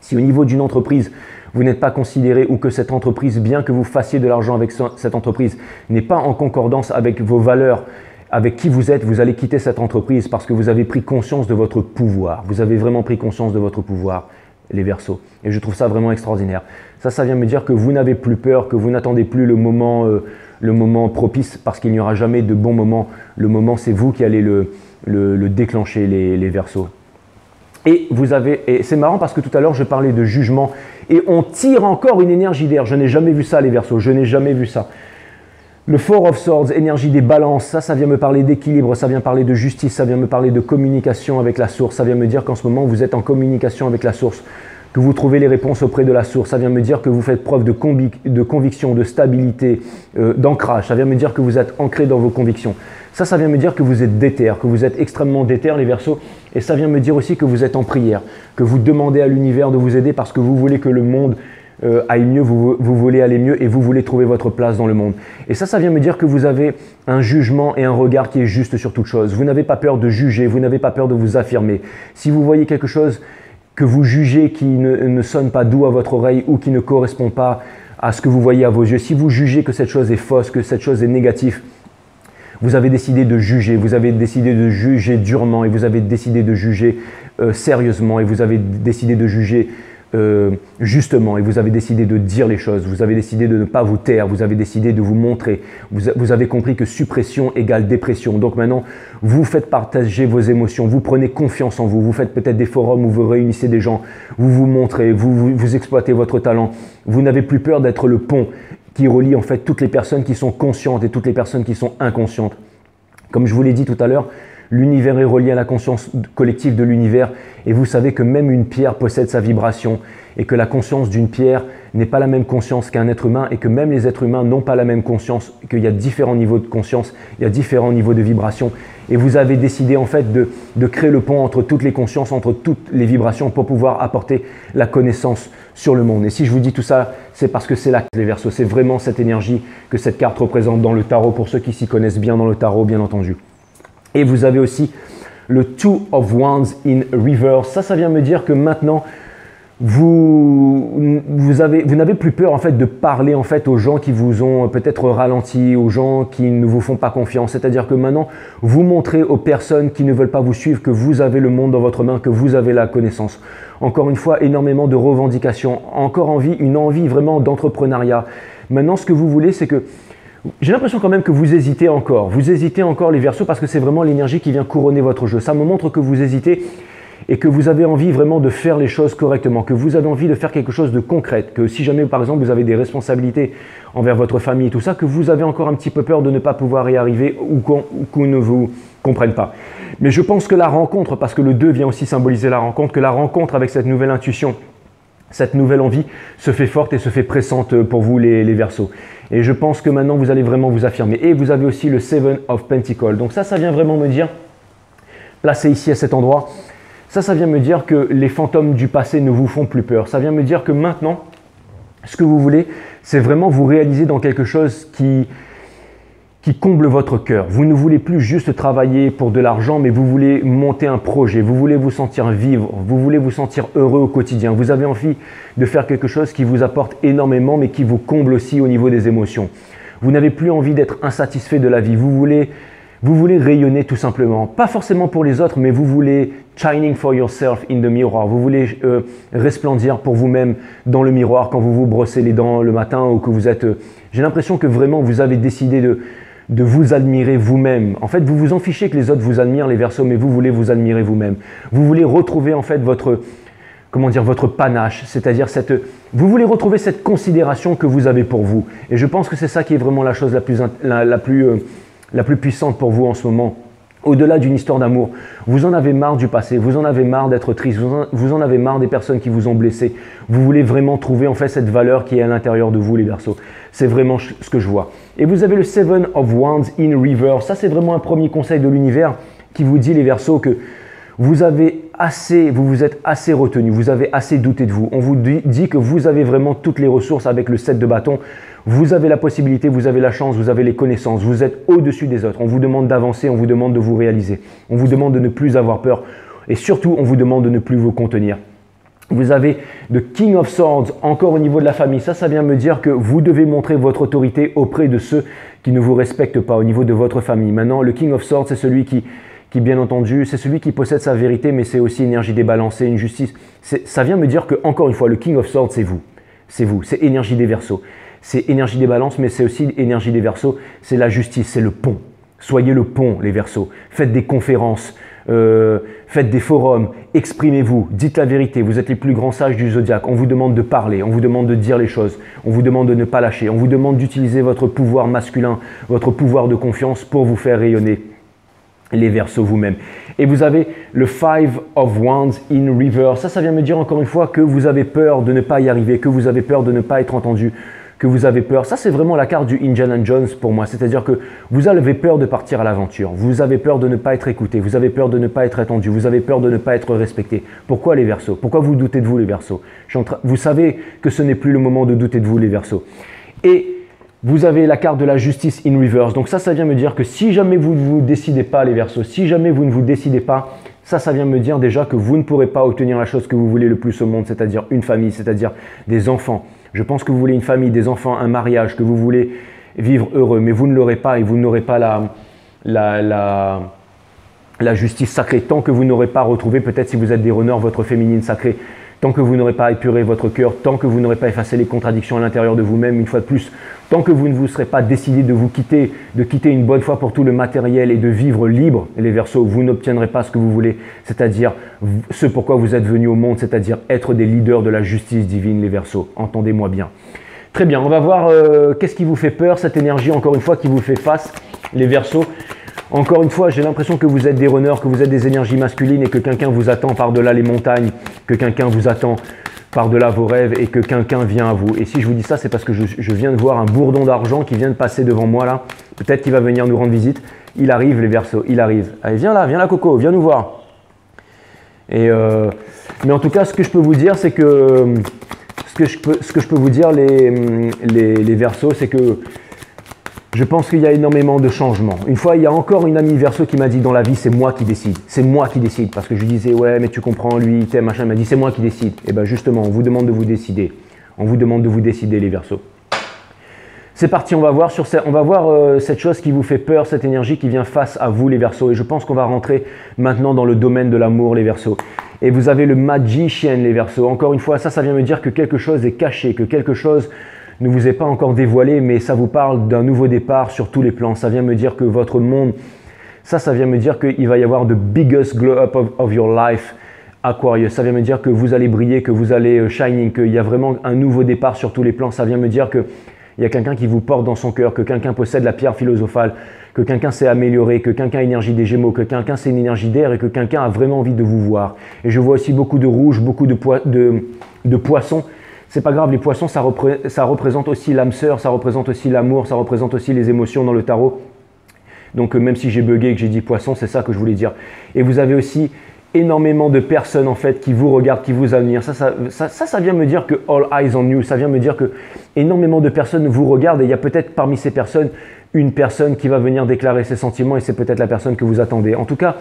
Si au niveau d'une entreprise, vous n'êtes pas considéré ou que cette entreprise, bien que vous fassiez de l'argent avec cette entreprise, n'est pas en concordance avec vos valeurs, avec qui vous êtes, vous allez quitter cette entreprise parce que vous avez pris conscience de votre pouvoir. Vous avez vraiment pris conscience de votre pouvoir, les Verseaux. Et je trouve ça vraiment extraordinaire. Ça vient me dire que vous n'avez plus peur, que vous n'attendez plus le moment propice parce qu'il n'y aura jamais de bon moment. Le moment, c'est vous qui allez le déclencher, les Verseaux. Et c'est marrant parce que tout à l'heure, je parlais de jugement et on tire encore une énergie d'air. Je n'ai jamais vu ça, les Verseaux. Je n'ai jamais vu ça. Le Four of Swords, énergie des balances, ça vient me parler d'équilibre, ça vient parler de justice, ça vient me parler de communication avec la source. Ça vient me dire qu'en ce moment, vous êtes en communication avec la source, que vous trouvez les réponses auprès de la source. Ça vient me dire que vous faites preuve de conviction, de stabilité, d'ancrage. Ça vient me dire que vous êtes ancré dans vos convictions. Ça vient me dire que vous êtes déter, que vous êtes extrêmement déter, les Verseaux. Et ça vient me dire aussi que vous êtes en prière, que vous demandez à l'univers de vous aider parce que vous voulez que le monde aille mieux, vous voulez aller mieux et vous voulez trouver votre place dans le monde. Et ça vient me dire que vous avez un jugement et un regard qui est juste sur toute chose. Vous n'avez pas peur de juger, vous n'avez pas peur de vous affirmer. Si vous voyez quelque chose que vous jugez qui ne sonne pas doux à votre oreille ou qui ne correspond pas à ce que vous voyez à vos yeux, si vous jugez que cette chose est fausse, que cette chose est négative, vous avez décidé de juger, vous avez décidé de juger durement et vous avez décidé de juger sérieusement et vous avez décidé de juger justement et vous avez décidé de dire les choses, vous avez décidé de ne pas vous taire, vous avez décidé de vous montrer, vous avez compris que suppression égale dépression. Donc maintenant, vous faites partager vos émotions, vous prenez confiance en vous, vous faites peut-être des forums où vous réunissez des gens, vous vous montrez, vous exploitez votre talent, vous n'avez plus peur d'être le pont qui relie en fait toutes les personnes qui sont conscientes et toutes les personnes qui sont inconscientes. Comme je vous l'ai dit tout à l'heure, l'univers est relié à la conscience collective de l'univers et vous savez que même une pierre possède sa vibration et que la conscience d'une pierre n'est pas la même conscience qu'un être humain et que même les êtres humains n'ont pas la même conscience, qu'il y a différents niveaux de conscience, il y a différents niveaux de vibration et vous avez décidé en fait de créer le pont entre toutes les consciences, entre toutes les vibrations pour pouvoir apporter la connaissance sur le monde. Et si je vous dis tout ça, c'est parce que c'est là les Verseaux, c'est vraiment cette énergie que cette carte représente dans le tarot pour ceux qui s'y connaissent bien dans le tarot, bien entendu. Et vous avez aussi le Two of Wands in Reverse. Ça vient me dire que maintenant, vous n'avez plus peur en fait de parler en fait aux gens qui vous ont peut-être ralenti, aux gens qui ne vous font pas confiance. C'est-à-dire que maintenant, vous montrez aux personnes qui ne veulent pas vous suivre que vous avez le monde dans votre main, que vous avez la connaissance. Encore une fois, énormément de revendications, encore une envie vraiment d'entrepreneuriat. Maintenant, ce que vous voulez, c'est que j'ai l'impression quand même que vous hésitez encore. Vous hésitez encore les Verseaux parce que c'est vraiment l'énergie qui vient couronner votre jeu. Ça me montre que vous hésitez et que vous avez envie vraiment de faire les choses correctement, que vous avez envie de faire quelque chose de concret, que si jamais par exemple vous avez des responsabilités envers votre famille et tout ça, que vous avez encore un petit peu peur de ne pas pouvoir y arriver ou qu'on ne vous comprenne pas. Mais je pense que la rencontre, parce que le 2 vient aussi symboliser la rencontre, que la rencontre avec cette nouvelle intuition, cette nouvelle envie se fait forte et se fait pressante pour vous les Verseaux. Et je pense que maintenant vous allez vraiment vous affirmer. Et vous avez aussi le Seven of Pentacles. Donc ça vient vraiment me dire, placé ici à cet endroit, ça vient me dire que les fantômes du passé ne vous font plus peur. Ça vient me dire que maintenant, ce que vous voulez, c'est vraiment vous réaliser dans quelque chose qui comble votre cœur. Vous ne voulez plus juste travailler pour de l'argent, mais vous voulez monter un projet, vous voulez vous sentir vivre, vous voulez vous sentir heureux au quotidien. Vous avez envie de faire quelque chose qui vous apporte énormément, mais qui vous comble aussi au niveau des émotions. Vous n'avez plus envie d'être insatisfait de la vie. Vous voulez rayonner tout simplement. Pas forcément pour les autres, mais vous voulez shining for yourself in the mirror. Vous voulez resplendir pour vous-même dans le miroir quand vous vous brossez les dents le matin ou que vous êtes… J'ai l'impression que vraiment vous avez décidé de vous admirer vous-même. En fait, vous vous en fichez que les autres vous admirent, les Verseaux, mais vous voulez vous admirer vous-même. Vous voulez retrouver en fait votre panache, c'est-à-dire vous voulez retrouver cette considération que vous avez pour vous. Et je pense que c'est ça qui est vraiment la chose la plus puissante pour vous en ce moment. Au-delà d'une histoire d'amour, vous en avez marre du passé, vous en avez marre d'être triste, vous en avez marre des personnes qui vous ont blessé. Vous voulez vraiment trouver en fait cette valeur qui est à l'intérieur de vous les Verseaux. C'est vraiment ce que je vois. Et vous avez le Seven of Wands in Reverse. Ça c'est vraiment un premier conseil de l'univers qui vous dit les Verseaux que vous vous êtes assez retenu, vous avez assez douté de vous. On vous dit que vous avez vraiment toutes les ressources avec le 7 de bâton. Vous avez la possibilité, vous avez la chance, vous avez les connaissances, vous êtes au-dessus des autres. On vous demande d'avancer, on vous demande de vous réaliser. On vous demande de ne plus avoir peur et surtout, on vous demande de ne plus vous contenir. Vous avez le King of Swords, encore au niveau de la famille. Ça vient me dire que vous devez montrer votre autorité auprès de ceux qui ne vous respectent pas au niveau de votre famille. Maintenant, le King of Swords, c'est celui qui bien entendu, c'est celui qui possède sa vérité, mais c'est aussi énergie débalancée, une justice. Ça vient me dire que, encore une fois, le King of Swords, c'est vous. C'est vous, c'est énergie des Verseaux. C'est énergie des balances, mais c'est aussi énergie des Verseaux. C'est la justice, c'est le pont. Soyez le pont, les Verseaux. Faites des conférences, faites des forums, exprimez-vous, dites la vérité. Vous êtes les plus grands sages du zodiaque. On vous demande de parler, on vous demande de dire les choses, on vous demande de ne pas lâcher, on vous demande d'utiliser votre pouvoir masculin, votre pouvoir de confiance pour vous faire rayonner les Verseaux vous-même. Et vous avez le Five of Wands in Reverse. Ça vient me dire encore une fois que vous avez peur de ne pas y arriver, que vous avez peur de ne pas être entendu, que vous avez peur. Ça, c'est vraiment la carte du Indiana Jones pour moi. C'est-à-dire que vous avez peur de partir à l'aventure. Vous avez peur de ne pas être écouté. Vous avez peur de ne pas être attendu. Vous avez peur de ne pas être respecté. Pourquoi les Verseaux? Pourquoi vous doutez de vous les Verseaux? Vous savez que ce n'est plus le moment de douter de vous les Verseaux. Et vous avez la carte de la justice in reverse. Donc ça vient me dire que si jamais vous ne vous décidez pas les Verseaux, si jamais vous ne vous décidez pas, ça vient me dire déjà que vous ne pourrez pas obtenir la chose que vous voulez le plus au monde, c'est-à-dire une famille, c'est-à-dire des enfants. Je pense que vous voulez une famille, des enfants, un mariage, que vous voulez vivre heureux, mais vous ne l'aurez pas et vous n'aurez pas la justice sacrée. Tant que vous n'aurez pas retrouvé, peut-être si vous êtes des runners, votre féminine sacrée, tant que vous n'aurez pas épuré votre cœur, tant que vous n'aurez pas effacé les contradictions à l'intérieur de vous-même, une fois de plus, tant que vous ne vous serez pas décidé de quitter une bonne fois pour tout le matériel et de vivre libre, les Verseaux, vous n'obtiendrez pas ce que vous voulez, c'est-à-dire ce pourquoi vous êtes venus au monde, c'est-à-dire être des leaders de la justice divine, les Verseaux. Entendez-moi bien. Très bien, on va voir qu'est-ce qui vous fait peur, cette énergie, encore une fois, qui vous fait face, les Verseaux. Encore une fois, j'ai l'impression que vous êtes des runners, que vous êtes des énergies masculines et que quelqu'un vous attend par-delà les montagnes, que quelqu'un vous attend par-delà vos rêves et que quelqu'un vient à vous. Et si je vous dis ça, c'est parce que je viens de voir un bourdon d'argent qui vient de passer devant moi là. Peut-être qu'il va venir nous rendre visite. Il arrive les Verseaux, il arrive. Allez, viens là Coco, viens nous voir. Mais en tout cas, ce que je peux vous dire, c'est que ce que je peux vous dire les Verseaux, c'est que je pense qu'il y a énormément de changements. Une fois, il y a encore une amie Verseau qui m'a dit dans la vie, c'est moi qui décide. C'est moi qui décide. Parce que je lui disais, ouais, mais tu comprends, lui, il t'aime, machin. Elle m'a dit, c'est moi qui décide. Et bien justement, on vous demande de vous décider. On vous demande de vous décider, les Verseaux. C'est parti, on va voir cette chose qui vous fait peur, cette énergie qui vient face à vous, les Verseaux. Et je pense qu'on va rentrer maintenant dans le domaine de l'amour, les Verseaux. Et vous avez le Magician, les Verseaux. Encore une fois, ça vient me dire que quelque chose est caché, que quelque chose ne vous est pas encore dévoilé, mais ça vous parle d'un nouveau départ sur tous les plans. Ça vient me dire que votre monde, ça vient me dire qu'il va y avoir the biggest glow up of your life, Aquarius. Ça vient me dire que vous allez briller, que vous allez shining, qu'il y a vraiment un nouveau départ sur tous les plans. Ça vient me dire qu'il y a quelqu'un qui vous porte dans son cœur, que quelqu'un possède la pierre philosophale, que quelqu'un s'est amélioré, que quelqu'un a énergie des Gémeaux, que quelqu'un c'est une énergie d'air et que quelqu'un a vraiment envie de vous voir. Et je vois aussi beaucoup de rouge, beaucoup de poissons. C'est pas grave, les poissons, ça représente aussi l'âme sœur, ça représente aussi l'amour, ça représente aussi les émotions dans le tarot. Donc même si j'ai bugué et que j'ai dit poisson, c'est ça que je voulais dire. Et vous avez aussi énormément de personnes en fait qui vous regardent, qui vous admirent. Ça vient me dire que all eyes on you, ça vient me dire que énormément de personnes vous regardent et il y a peut-être parmi ces personnes une personne qui va venir déclarer ses sentiments et c'est peut-être la personne que vous attendez. En tout cas,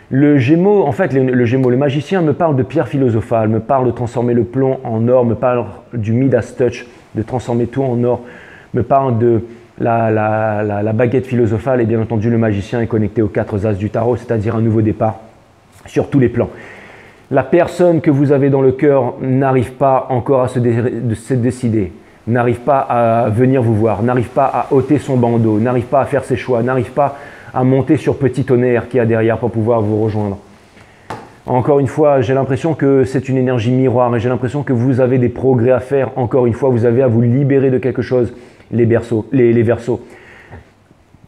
le Gémeaux, en fait, le Magicien me parle de pierre philosophale, me parle de transformer le plomb en or, me parle du Midas Touch, de transformer tout en or, me parle de la baguette philosophale et bien entendu le Magicien est connecté aux 4 as du tarot, c'est-à-dire un nouveau départ sur tous les plans. La personne que vous avez dans le cœur n'arrive pas encore à se décider, n'arrive pas à venir vous voir, n'arrive pas à ôter son bandeau, n'arrive pas à faire ses choix, n'arrive pas à monter sur petit tonnerre qu'il y a derrière pour pouvoir vous rejoindre. Encore une fois, j'ai l'impression que c'est une énergie miroir et j'ai l'impression que vous avez des progrès à faire. Encore une fois, vous avez à vous libérer de quelque chose, les Verseaux.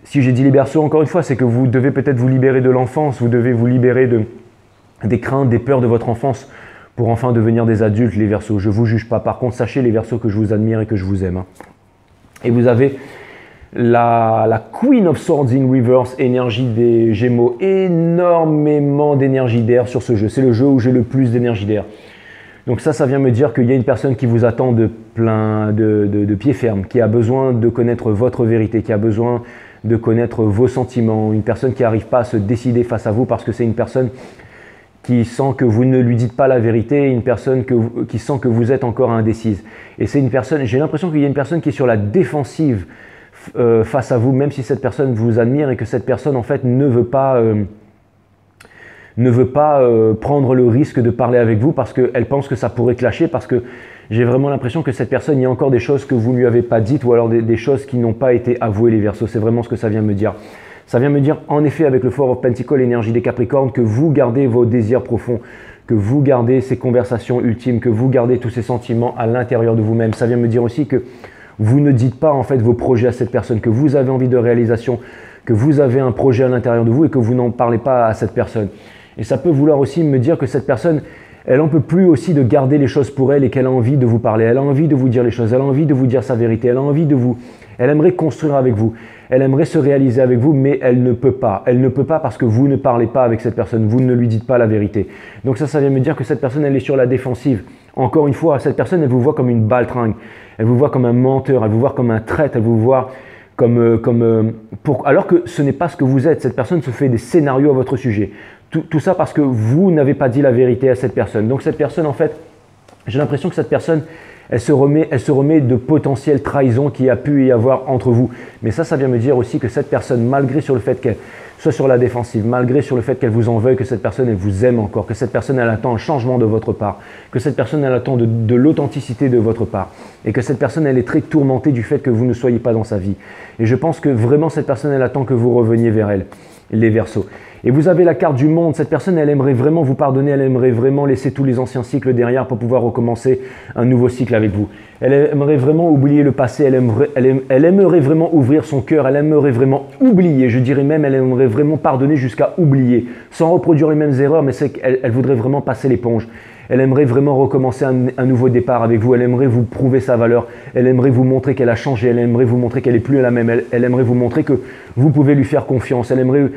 Si j'ai dit les Verseaux, encore une fois, c'est que vous devez peut-être vous libérer de l'enfance, vous devez vous libérer des craintes, des peurs de votre enfance pour enfin devenir des adultes, les Verseaux. Je ne vous juge pas. Par contre, sachez les Verseaux que je vous admire et que je vous aime. Et vous avez la Queen of Swords in Reverse, énergie des Gémeaux, énormément d'énergie d'air sur ce jeu. C'est le jeu où j'ai le plus d'énergie d'air. Donc ça vient me dire qu'il y a une personne qui vous attend de pied ferme, qui a besoin de connaître votre vérité, qui a besoin de connaître vos sentiments, une personne qui n'arrive pas à se décider face à vous parce que c'est une personne qui sent que vous ne lui dites pas la vérité, une personne qui sent que vous êtes encore indécise. Et c'est une personne, j'ai l'impression qu'il y a une personne qui est sur la défensive face à vous, même si cette personne vous admire et que cette personne en fait ne veut pas prendre le risque de parler avec vous parce qu'elle pense que ça pourrait clasher, parce que j'ai vraiment l'impression que cette personne, il y a encore des choses que vous ne lui avez pas dites ou alors des choses qui n'ont pas été avouées, les Verseaux. C'est vraiment ce que ça vient me dire. Ça vient me dire en effet avec le Four of Pentacles, l'énergie des Capricornes, que vous gardez vos désirs profonds, que vous gardez ces conversations ultimes, que vous gardez tous ces sentiments à l'intérieur de vous-même. Ça vient me dire aussi que vous ne dites pas en fait vos projets à cette personne, que vous avez envie de réalisation, que vous avez un projet à l'intérieur de vous et que vous n'en parlez pas à cette personne. Et ça peut vouloir aussi me dire que cette personne, Elle n'en peut plus aussi de garder les choses pour elle et qu'elle a envie de vous parler. Elle a envie de vous dire les choses. Elle a envie de vous dire sa vérité. Elle a envie de vous... Elle aimerait construire avec vous. Elle aimerait se réaliser avec vous, mais elle ne peut pas. Elle ne peut pas parce que vous ne parlez pas avec cette personne. Vous ne lui dites pas la vérité. Donc ça vient me dire que cette personne, elle est sur la défensive. Encore une fois, cette personne, elle vous voit comme une baltringue. Elle vous voit comme un menteur. Elle vous voit comme un traître. Elle vous voit alors que ce n'est pas ce que vous êtes. Cette personne se fait des scénarios à votre sujet. Tout ça parce que vous n'avez pas dit la vérité à cette personne. Donc cette personne, en fait, j'ai l'impression que cette personne, elle se remet de potentielles trahisons qu'il y a pu y avoir entre vous. Mais ça vient me dire aussi que cette personne, malgré sur le fait qu'elle soit sur la défensive, malgré sur le fait qu'elle vous en veuille, que cette personne, elle vous aime encore, que cette personne, elle attend un changement de votre part, que cette personne, elle attend de l'authenticité de votre part et que cette personne, elle est très tourmentée du fait que vous ne soyez pas dans sa vie. Et je pense que vraiment, cette personne, elle attend que vous reveniez vers elle, les Verseaux. Et vous avez la carte du monde. Cette personne, elle aimerait vraiment vous pardonner. Elle aimerait vraiment laisser tous les anciens cycles derrière pour pouvoir recommencer un nouveau cycle avec vous. Elle aimerait vraiment oublier le passé. Elle aimerait vraiment ouvrir son cœur. Elle aimerait vraiment oublier. Je dirais même, elle aimerait vraiment pardonner jusqu'à oublier. Sans reproduire les mêmes erreurs, mais c'est qu'elle voudrait vraiment passer l'éponge. Elle aimerait vraiment recommencer un nouveau départ avec vous. Elle aimerait vous prouver sa valeur. Elle aimerait vous montrer qu'elle a changé. Elle aimerait vous montrer qu'elle n'est plus la même. Elle aimerait vous montrer que vous pouvez lui faire confiance. Elle aimerait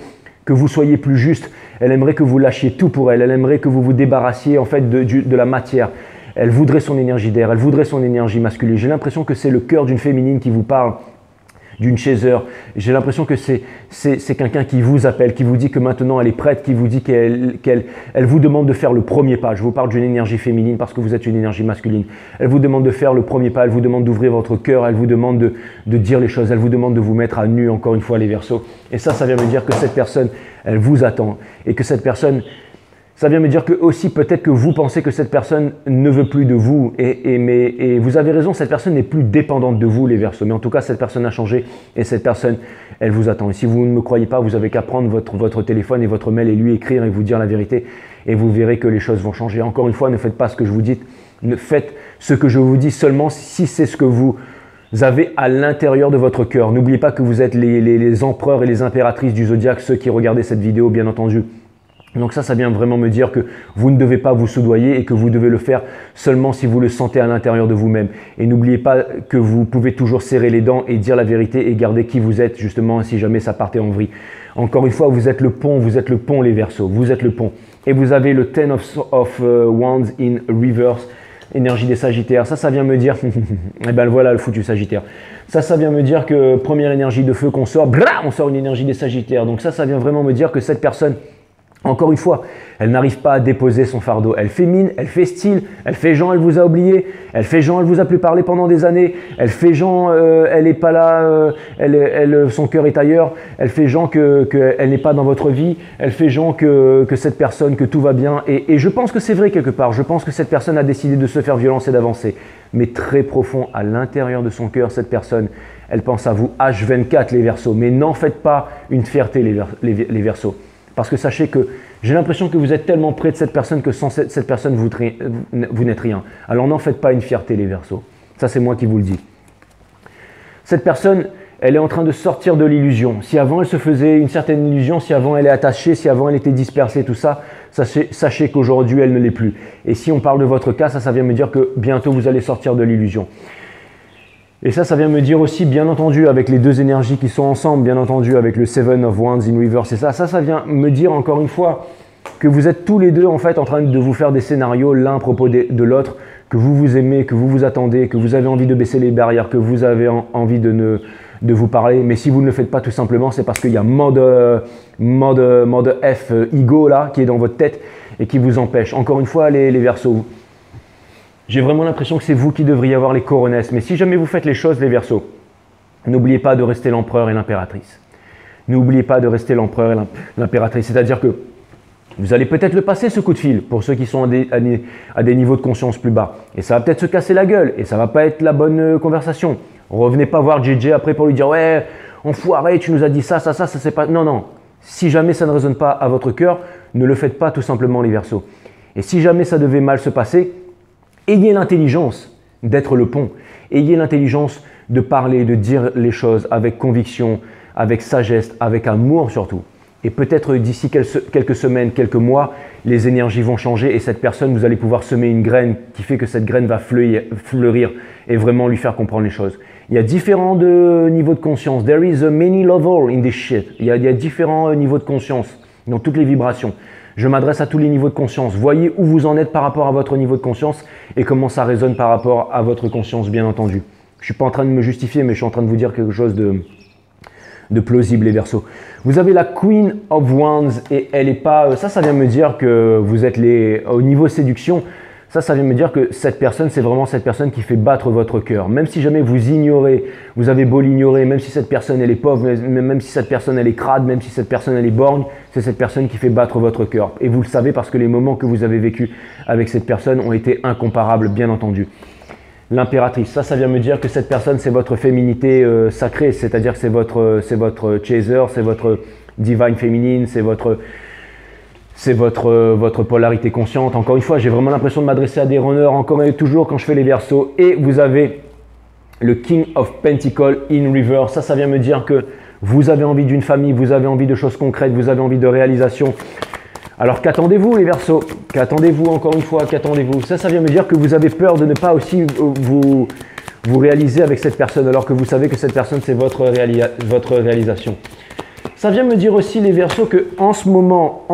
que vous soyez plus juste. Elle aimerait que vous lâchiez tout pour elle. Elle aimerait que vous vous débarrassiez en fait de la matière. Elle voudrait son énergie d'air. Elle voudrait son énergie masculine. J'ai l'impression que c'est le cœur d'une féminine qui vous parle, d'une chaser. J'ai l'impression que c'est quelqu'un qui vous appelle, qui vous dit que maintenant elle est prête, qui vous dit qu'elle vous demande de faire le premier pas. Je vous parle d'une énergie féminine parce que vous êtes une énergie masculine. Elle vous demande de faire le premier pas, elle vous demande d'ouvrir votre cœur, elle vous demande de dire les choses, elle vous demande de vous mettre à nu, encore une fois les Verseaux. Et ça vient me dire que cette personne, elle vous attend et que cette personne... Ça vient me dire que aussi peut-être que vous pensez que cette personne ne veut plus de vous et vous avez raison, cette personne n'est plus dépendante de vous les Verseaux. Mais en tout cas, cette personne a changé et cette personne, elle vous attend. Et si vous ne me croyez pas, vous avez qu'à prendre votre téléphone et votre mail et lui écrire et vous dire la vérité et vous verrez que les choses vont changer. Encore une fois, ne faites pas ce que je vous dis, ne faites ce que je vous dis seulement si c'est ce que vous avez à l'intérieur de votre cœur. N'oubliez pas que vous êtes les empereurs et les impératrices du zodiaque, ceux qui regardaient cette vidéo bien entendu. Donc ça vient vraiment me dire que vous ne devez pas vous soudoyer et que vous devez le faire seulement si vous le sentez à l'intérieur de vous-même. Et n'oubliez pas que vous pouvez toujours serrer les dents et dire la vérité et garder qui vous êtes justement si jamais ça partait en vrille. Encore une fois, vous êtes le pont les Verseaux, vous êtes le pont. Et vous avez le Ten of Wands in Reverse, énergie des Sagittaires. Ça vient me dire, et ben voilà le foutu Sagittaire. Ça vient me dire que première énergie de feu qu'on sort, on sort une énergie des Sagittaires. Donc ça vient vraiment me dire que cette personne... Encore une fois, elle n'arrive pas à déposer son fardeau. Elle fait mine, elle fait style, elle fait genre, elle vous a oublié, elle fait genre, elle vous a plus parlé pendant des années, elle fait genre, elle n'est pas là, son cœur est ailleurs, elle fait genre qu'elle n'est pas dans votre vie, elle fait genre que cette personne, que tout va bien. Et je pense que c'est vrai quelque part, je pense que cette personne a décidé de se faire violence et d'avancer. Mais très profond, à l'intérieur de son cœur, cette personne, elle pense à vous H24 les Verseaux. Mais n'en faites pas une fierté les Verseaux. Parce que sachez que j'ai l'impression que vous êtes tellement près de cette personne que sans cette personne, vous n'êtes rien. Alors n'en faites pas une fierté les Verseaux. Ça, c'est moi qui vous le dis. Cette personne, elle est en train de sortir de l'illusion. Si avant, elle se faisait une certaine illusion, si avant, elle est attachée, si avant, elle était dispersée, tout ça, sachez qu'aujourd'hui, elle ne l'est plus. Et si on parle de votre cas, ça vient me dire que bientôt, vous allez sortir de l'illusion. Et ça vient me dire aussi, bien entendu, avec les deux énergies qui sont ensemble, bien entendu, avec le Seven of Wands in Reverse, et ça vient me dire encore une fois que vous êtes tous les deux en fait en train de vous faire des scénarios l'un à propos de l'autre, que vous vous aimez, que vous vous attendez, que vous avez envie de baisser les barrières, que vous avez envie de vous parler. Mais si vous ne le faites pas tout simplement, c'est parce qu'il y a mode F, ego là, qui est dans votre tête et qui vous empêche. Encore une fois, les Verseaux, j'ai vraiment l'impression que c'est vous qui devriez avoir les coronesses. Mais si jamais vous faites les choses, les Verseaux, n'oubliez pas de rester l'empereur et l'impératrice. N'oubliez pas de rester l'empereur et l'impératrice. C'est-à-dire que vous allez peut-être le passer ce coup de fil pour ceux qui sont à des niveaux de conscience plus bas. Et ça va peut-être se casser la gueule et ça va pas être la bonne conversation. Revenez pas voir JJ après pour lui dire « Ouais, enfoiré, tu nous as dit ça c'est pas… » Non, non. Si jamais ça ne résonne pas à votre cœur, ne le faites pas tout simplement les Verseaux. Et si jamais ça devait mal se passer, ayez l'intelligence d'être le pont. Ayez l'intelligence de parler, de dire les choses avec conviction, avec sagesse, avec amour surtout. Et peut-être d'ici quelques semaines, quelques mois, les énergies vont changer et cette personne, vous allez pouvoir semer une graine qui fait que cette graine va fleurir et vraiment lui faire comprendre les choses. Il y a différents niveaux de conscience. There is a many level in this shit. Il y a différents niveaux de conscience dans toutes les vibrations. Je m'adresse à tous les niveaux de conscience. Voyez où vous en êtes par rapport à votre niveau de conscience et comment ça résonne par rapport à votre conscience, bien entendu. Je ne suis pas en train de me justifier, mais je suis en train de vous dire quelque chose de plausible, les Verseaux. Vous avez la Queen of Wands et elle n'est pas… Ça vient me dire que vous êtes au niveau séduction. Ça vient me dire que cette personne, c'est vraiment cette personne qui fait battre votre cœur. Même si jamais vous ignorez, vous avez beau l'ignorer, même si cette personne elle est pauvre, même si cette personne elle est crade, même si cette personne elle est borgne, c'est cette personne qui fait battre votre cœur. Et vous le savez parce que les moments que vous avez vécus avec cette personne ont été incomparables, bien entendu. L'impératrice, ça vient me dire que cette personne, c'est votre féminité sacrée, c'est-à-dire que c'est votre chaser, c'est votre divine féminine, c'est votre polarité consciente. Encore une fois, j'ai vraiment l'impression de m'adresser à des runners encore et toujours quand je fais les Verseaux. Et vous avez le King of Pentacles in reverse. Ça vient me dire que vous avez envie d'une famille, vous avez envie de choses concrètes, vous avez envie de réalisation. Alors qu'attendez-vous les Verseaux? Qu'attendez-vous encore une fois? Qu'attendez-vous? Ça vient me dire que vous avez peur de ne pas aussi vous réaliser avec cette personne alors que vous savez que cette personne c'est votre réalisation. Ça vient me dire aussi les Verseaux que en ce moment,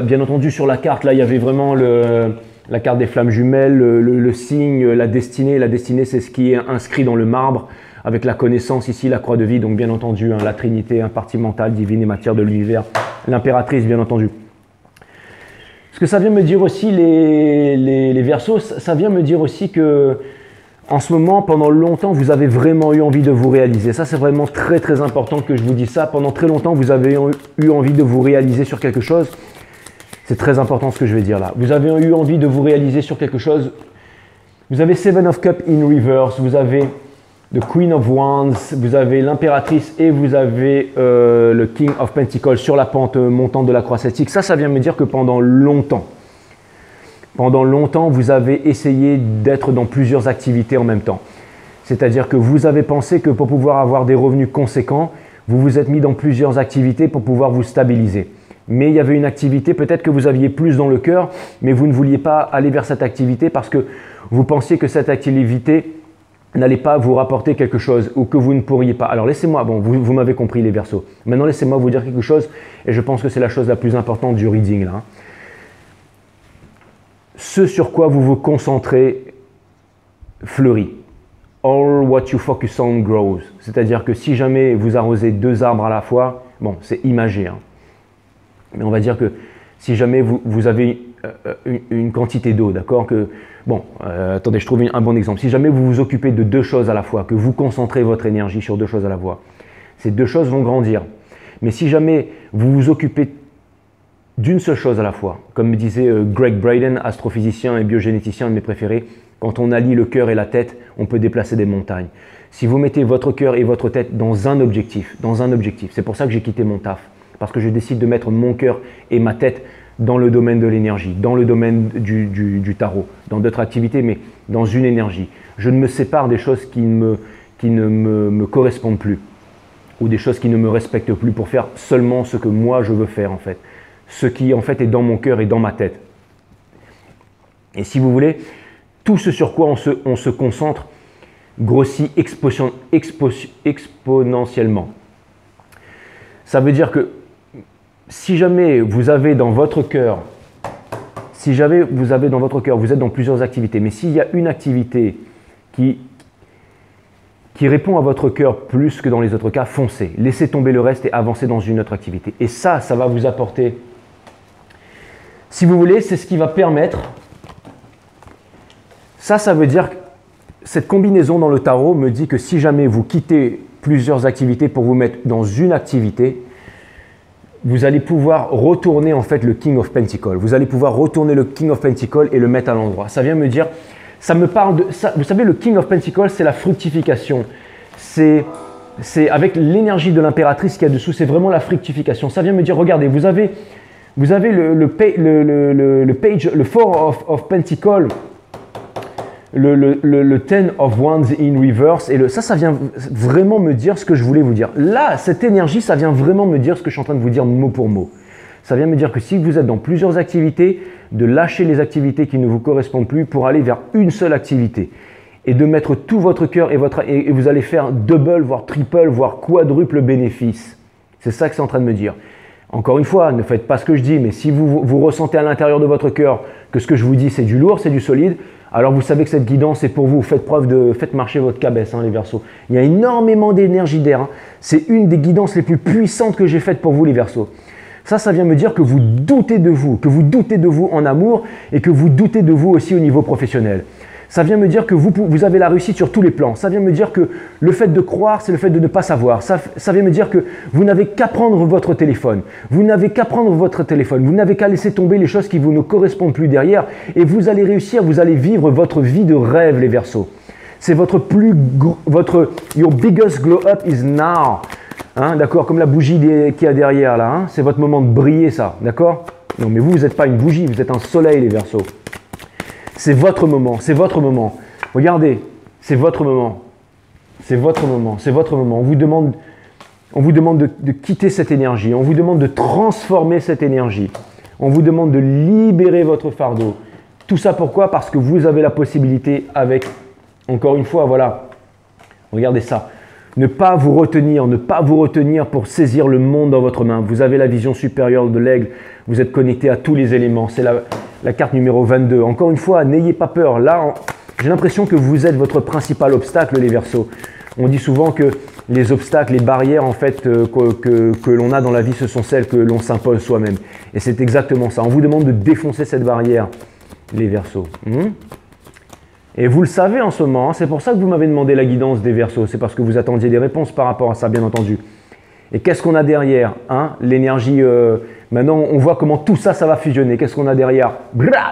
bien entendu sur la carte, là il y avait vraiment la carte des flammes jumelles, le signe, la destinée. La destinée c'est ce qui est inscrit dans le marbre avec la connaissance ici, la croix de vie, donc bien entendu la Trinité, partie mentale, divine et matière de l'univers, l'impératrice bien entendu. Ce que ça vient me dire aussi les Verseaux, ça vient me dire aussi que en ce moment, pendant longtemps, vous avez vraiment eu envie de vous réaliser. Ça, c'est vraiment très très important que je vous dise ça. Pendant très longtemps, vous avez eu envie de vous réaliser sur quelque chose. C'est très important ce que je vais dire là. Vous avez eu envie de vous réaliser sur quelque chose. Vous avez Seven of Cups in reverse, vous avez The Queen of Wands, vous avez l'impératrice et vous avez le King of Pentacles sur la pente montante de la croix celtique. Ça vient me dire que pendant longtemps, vous avez essayé d'être dans plusieurs activités en même temps. C'est-à-dire que vous avez pensé que pour pouvoir avoir des revenus conséquents, vous vous êtes mis dans plusieurs activités pour pouvoir vous stabiliser. Mais il y avait une activité, peut-être que vous aviez plus dans le cœur, mais vous ne vouliez pas aller vers cette activité parce que vous pensiez que cette activité n'allait pas vous rapporter quelque chose ou que vous ne pourriez pas. Alors laissez-moi, bon, vous m'avez compris les Verseaux. Maintenant laissez-moi vous dire quelque chose et je pense que c'est la chose la plus importante du reading là. Ce sur quoi vous vous concentrez fleurit. All what you focus on grows. C'est-à-dire que si jamais vous arrosez 2 arbres à la fois, bon, c'est imagé, hein. Mais on va dire que si jamais vous avez une quantité d'eau, d'accord, que bon, attendez, je trouve un bon exemple. Si jamais vous vous occupez de 2 choses à la fois, que vous concentrez votre énergie sur 2 choses à la fois, ces 2 choses vont grandir. Mais si jamais vous vous occupez d'une seule chose à la fois, comme me disait Greg Braden, astrophysicien et biogénéticien, un de mes préférés, quand on allie le cœur et la tête, on peut déplacer des montagnes. Si vous mettez votre cœur et votre tête dans un objectif, c'est pour ça que j'ai quitté mon taf, parce que je décide de mettre mon cœur et ma tête dans le domaine de l'énergie, dans le domaine du tarot, dans d'autres activités, mais dans une énergie. Je ne me sépare des choses qui ne me correspondent plus, ou des choses qui ne me respectent plus pour faire seulement ce que moi je veux faire en fait. Ce qui en fait est dans mon cœur et dans ma tête. Et si vous voulez, tout ce sur quoi on se concentre grossit exponentiellement. Ça veut dire que si jamais vous avez dans votre cœur, vous êtes dans plusieurs activités, mais s'il y a une activité qui répond à votre cœur plus que dans les autres cas, foncez. Laissez tomber le reste et avancez dans une autre activité. Et ça va vous apporter… Si vous voulez, c'est ce qui va permettre, ça veut dire que cette combinaison dans le tarot me dit que si jamais vous quittez plusieurs activités pour vous mettre dans une activité, vous allez pouvoir retourner en fait le King of Pentacles. Vous allez pouvoir retourner le King of Pentacles et le mettre à l'endroit. Ça vient me dire, ça me parle de ça. Vous savez, le King of Pentacles, c'est la fructification. C'est avec l'énergie de l'impératrice qu'il y a dessous, c'est vraiment la fructification. Ça vient me dire, regardez, vous avez le page, le Four of Pentacles. le Ten of Wands in reverse, et ça vient vraiment me dire ce que je voulais vous dire. Là, cette énergie, ça vient vraiment me dire ce que je suis en train de vous dire mot pour mot. Ça vient me dire que si vous êtes dans plusieurs activités, de lâcher les activités qui ne vous correspondent plus pour aller vers une seule activité. Et de mettre tout votre cœur et vous allez faire double, voire triple, voire quadruple bénéfice. C'est ça que c'est en train de me dire. Encore une fois, ne faites pas ce que je dis, mais si vous ressentez à l'intérieur de votre cœur que ce que je vous dis, c'est du lourd, c'est du solide, alors vous savez que cette guidance est pour vous. Faites marcher votre cabesse, les Verseaux. Il y a énormément d'énergie d'air. C'est une des guidances les plus puissantes que j'ai faites pour vous, les Verseaux. Ça vient me dire que vous doutez de vous en amour et que vous doutez de vous aussi au niveau professionnel. Ça vient me dire que vous avez la réussite sur tous les plans. Ça vient me dire que le fait de croire, c'est le fait de ne pas savoir. Ça vient me dire que vous n'avez qu'à prendre votre téléphone. Vous n'avez qu'à prendre votre téléphone. Vous n'avez qu'à laisser tomber les choses qui vous ne correspondent plus derrière. Et vous allez réussir, vous allez vivre votre vie de rêve, les Verseaux. C'est your biggest glow up is now. D'accord, comme la bougie qu'il y a derrière là. C'est votre moment de briller, ça. D'accord? Non, mais vous n'êtes pas une bougie, vous êtes un soleil, les Verseaux. C'est votre moment, c'est votre moment. Regardez, c'est votre moment. C'est votre moment, c'est votre moment. On vous demande de quitter cette énergie. On vous demande de transformer cette énergie. On vous demande de libérer votre fardeau. Tout ça pourquoi? Parce que vous avez la possibilité avec, encore une fois, voilà, regardez ça. Ne pas vous retenir pour saisir le monde dans votre main. Vous avez la vision supérieure de l'aigle. Vous êtes connecté à tous les éléments. C'est la carte numéro 22. Encore une fois, n'ayez pas peur. Là, j'ai l'impression que vous êtes votre principal obstacle, les Verseaux. On dit souvent que les obstacles, les barrières en fait que l'on a dans la vie, ce sont celles que l'on s'impose soi-même. Et c'est exactement ça. On vous demande de défoncer cette barrière, les Verseaux. Et vous le savez en ce moment, c'est pour ça que vous m'avez demandé la guidance des Verseaux. C'est parce que vous attendiez des réponses par rapport à ça, bien entendu. Et qu'est-ce qu'on a derrière? L'énergie, maintenant on voit comment tout ça, ça va fusionner. Qu'est-ce qu'on a derrière?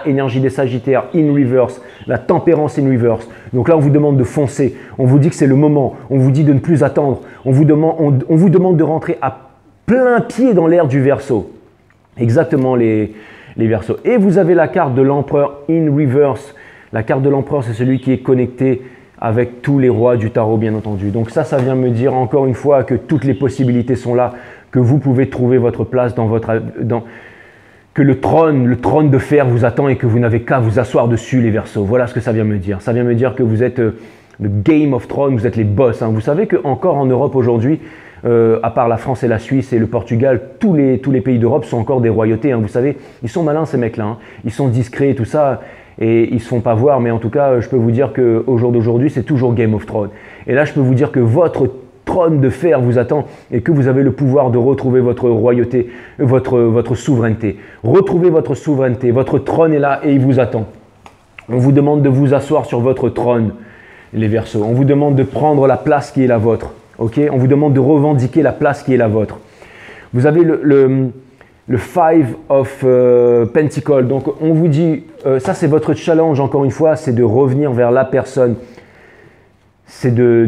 Énergie des Sagittaires, in reverse, la tempérance in reverse. Donc là, on vous demande de foncer. On vous dit que c'est le moment. On vous dit de ne plus attendre. On vous demande de rentrer à plein pied dans l'ère du Verseau. Exactement, les Verseaux. Et vous avez la carte de l'empereur in reverse. La carte de l'empereur, c'est celui qui est connecté avec tous les rois du tarot, bien entendu. Donc ça vient me dire encore une fois que toutes les possibilités sont là, que vous pouvez trouver votre place que le trône de fer vous attend et que vous n'avez qu'à vous asseoir dessus, les Verseaux. Voilà ce que ça vient me dire. Ça vient me dire que vous êtes le Game of Thrones, vous êtes les boss. Vous savez qu'encore en Europe aujourd'hui, à part la France et la Suisse et le Portugal, tous les pays d'Europe sont encore des royautés. Vous savez, ils sont malins ces mecs-là. Ils sont discrets et tout ça. Et ils ne se font pas voir, mais en tout cas, je peux vous dire qu'au jour d'aujourd'hui, c'est toujours Game of Thrones. Et là, je peux vous dire que votre trône de fer vous attend et que vous avez le pouvoir de retrouver votre royauté, votre souveraineté. Retrouvez votre souveraineté, votre trône est là et il vous attend. On vous demande de vous asseoir sur votre trône, les Verseaux. On vous demande de prendre la place qui est la vôtre. Okay? On vous demande de revendiquer la place qui est la vôtre. Vous avez le Five of Pentacles. Donc on vous dit, ça c'est votre challenge encore une fois, c'est de revenir vers la personne. C'est de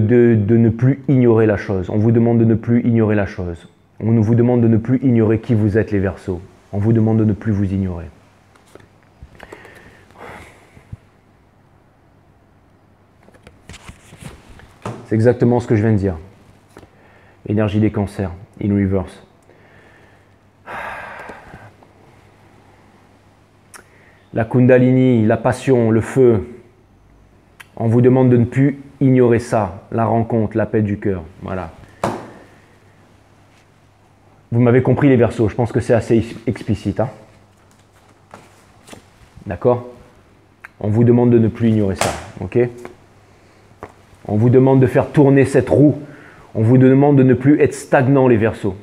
ne plus ignorer la chose. On vous demande de ne plus ignorer la chose. On vous demande de ne plus ignorer qui vous êtes, les Verseaux. On vous demande de ne plus vous ignorer. C'est exactement ce que je viens de dire. Énergie des cancers, in reverse. La Kundalini, la passion, le feu. On vous demande de ne plus ignorer ça, la rencontre, la paix du cœur. Voilà. Vous m'avez compris les Verseaux, je pense que c'est assez explicite. D'accord? On vous demande de ne plus ignorer ça. Ok? On vous demande de faire tourner cette roue. On vous demande de ne plus être stagnant les Verseaux.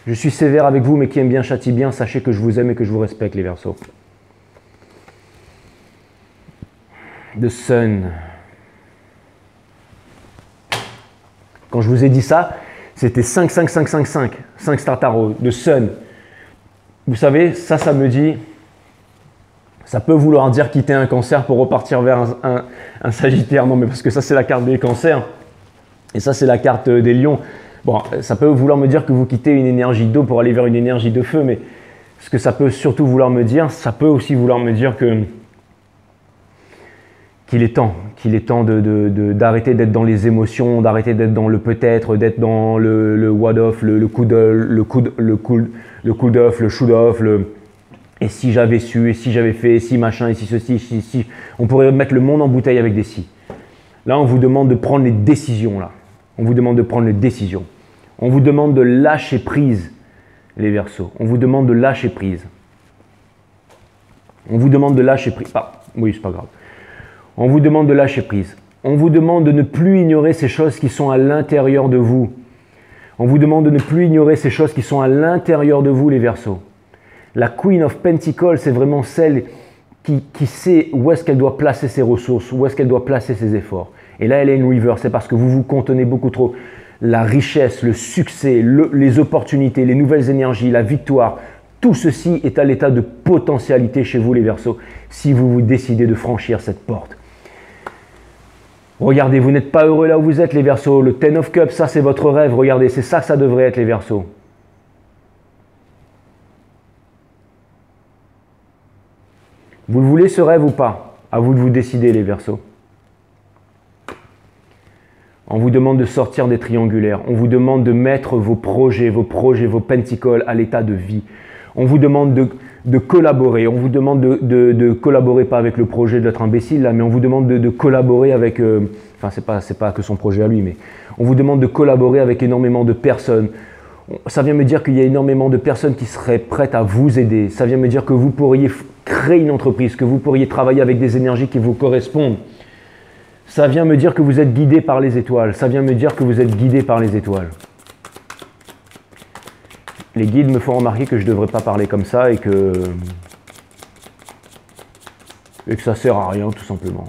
Je suis sévère avec vous, mais qui aime bien châtie bien. Sachez que je vous aime et que je vous respecte les Verseaux. The Sun. Quand je vous ai dit ça, c'était 5, 5, 5, 5, 5. 5 Star Tarot. The Sun. Vous savez, ça me dit... Ça peut vouloir dire quitter un cancer pour repartir vers un Sagittaire. Non, mais parce que ça, c'est la carte des cancers. Et ça, c'est la carte des lions. Bon, ça peut vouloir me dire que vous quittez une énergie d'eau pour aller vers une énergie de feu. Mais ce que ça peut surtout vouloir me dire, ça peut aussi vouloir me dire qu'il est temps d'arrêter d'être dans les émotions, d'arrêter d'être dans le peut-être, d'être dans le what off, le could off, le should off, et si j'avais su, et si j'avais fait, et si machin, et si ceci, si. On pourrait mettre le monde en bouteille avec des si. Là, on vous demande de prendre les décisions, là. On vous demande de prendre les décisions. On vous demande de lâcher prise, les Verseaux. On vous demande de lâcher prise. On vous demande de lâcher prise. Ah, oui, c'est pas grave. On vous demande de lâcher prise. On vous demande de ne plus ignorer ces choses qui sont à l'intérieur de vous. On vous demande de ne plus ignorer ces choses qui sont à l'intérieur de vous, les Verseaux. La Queen of Pentacles, c'est vraiment celle qui sait où est-ce qu'elle doit placer ses ressources, où est-ce qu'elle doit placer ses efforts. Et là, elle est une reverse, c'est parce que vous vous contenez beaucoup trop. La richesse, le succès, les opportunités, les nouvelles énergies, la victoire, tout ceci est à l'état de potentialité chez vous, les Verseaux, si vous vous décidez de franchir cette porte. Regardez, vous n'êtes pas heureux là où vous êtes, les Verseaux. Le Ten of Cups, ça c'est votre rêve. Regardez, c'est ça que ça devrait être, les Verseaux. Vous le voulez ce rêve ou pas? À vous de vous décider, les Verseaux. On vous demande de sortir des triangulaires. On vous demande de mettre vos projets, vos pentacles à l'état de vie. On vous demande de collaborer. On vous demande de collaborer, pas avec le projet de l'autre imbécile, là, mais on vous demande de collaborer avec... enfin, c'est pas que son projet à lui, mais on vous demande de collaborer avec énormément de personnes. Ça vient me dire qu'il y a énormément de personnes qui seraient prêtes à vous aider. Ça vient me dire que vous pourriez créer une entreprise, que vous pourriez travailler avec des énergies qui vous correspondent. Ça vient me dire que vous êtes guidé par les étoiles. Ça vient me dire que vous êtes guidé par les étoiles. Les guides me font remarquer que je ne devrais pas parler comme ça et que ça ne sert à rien, tout simplement.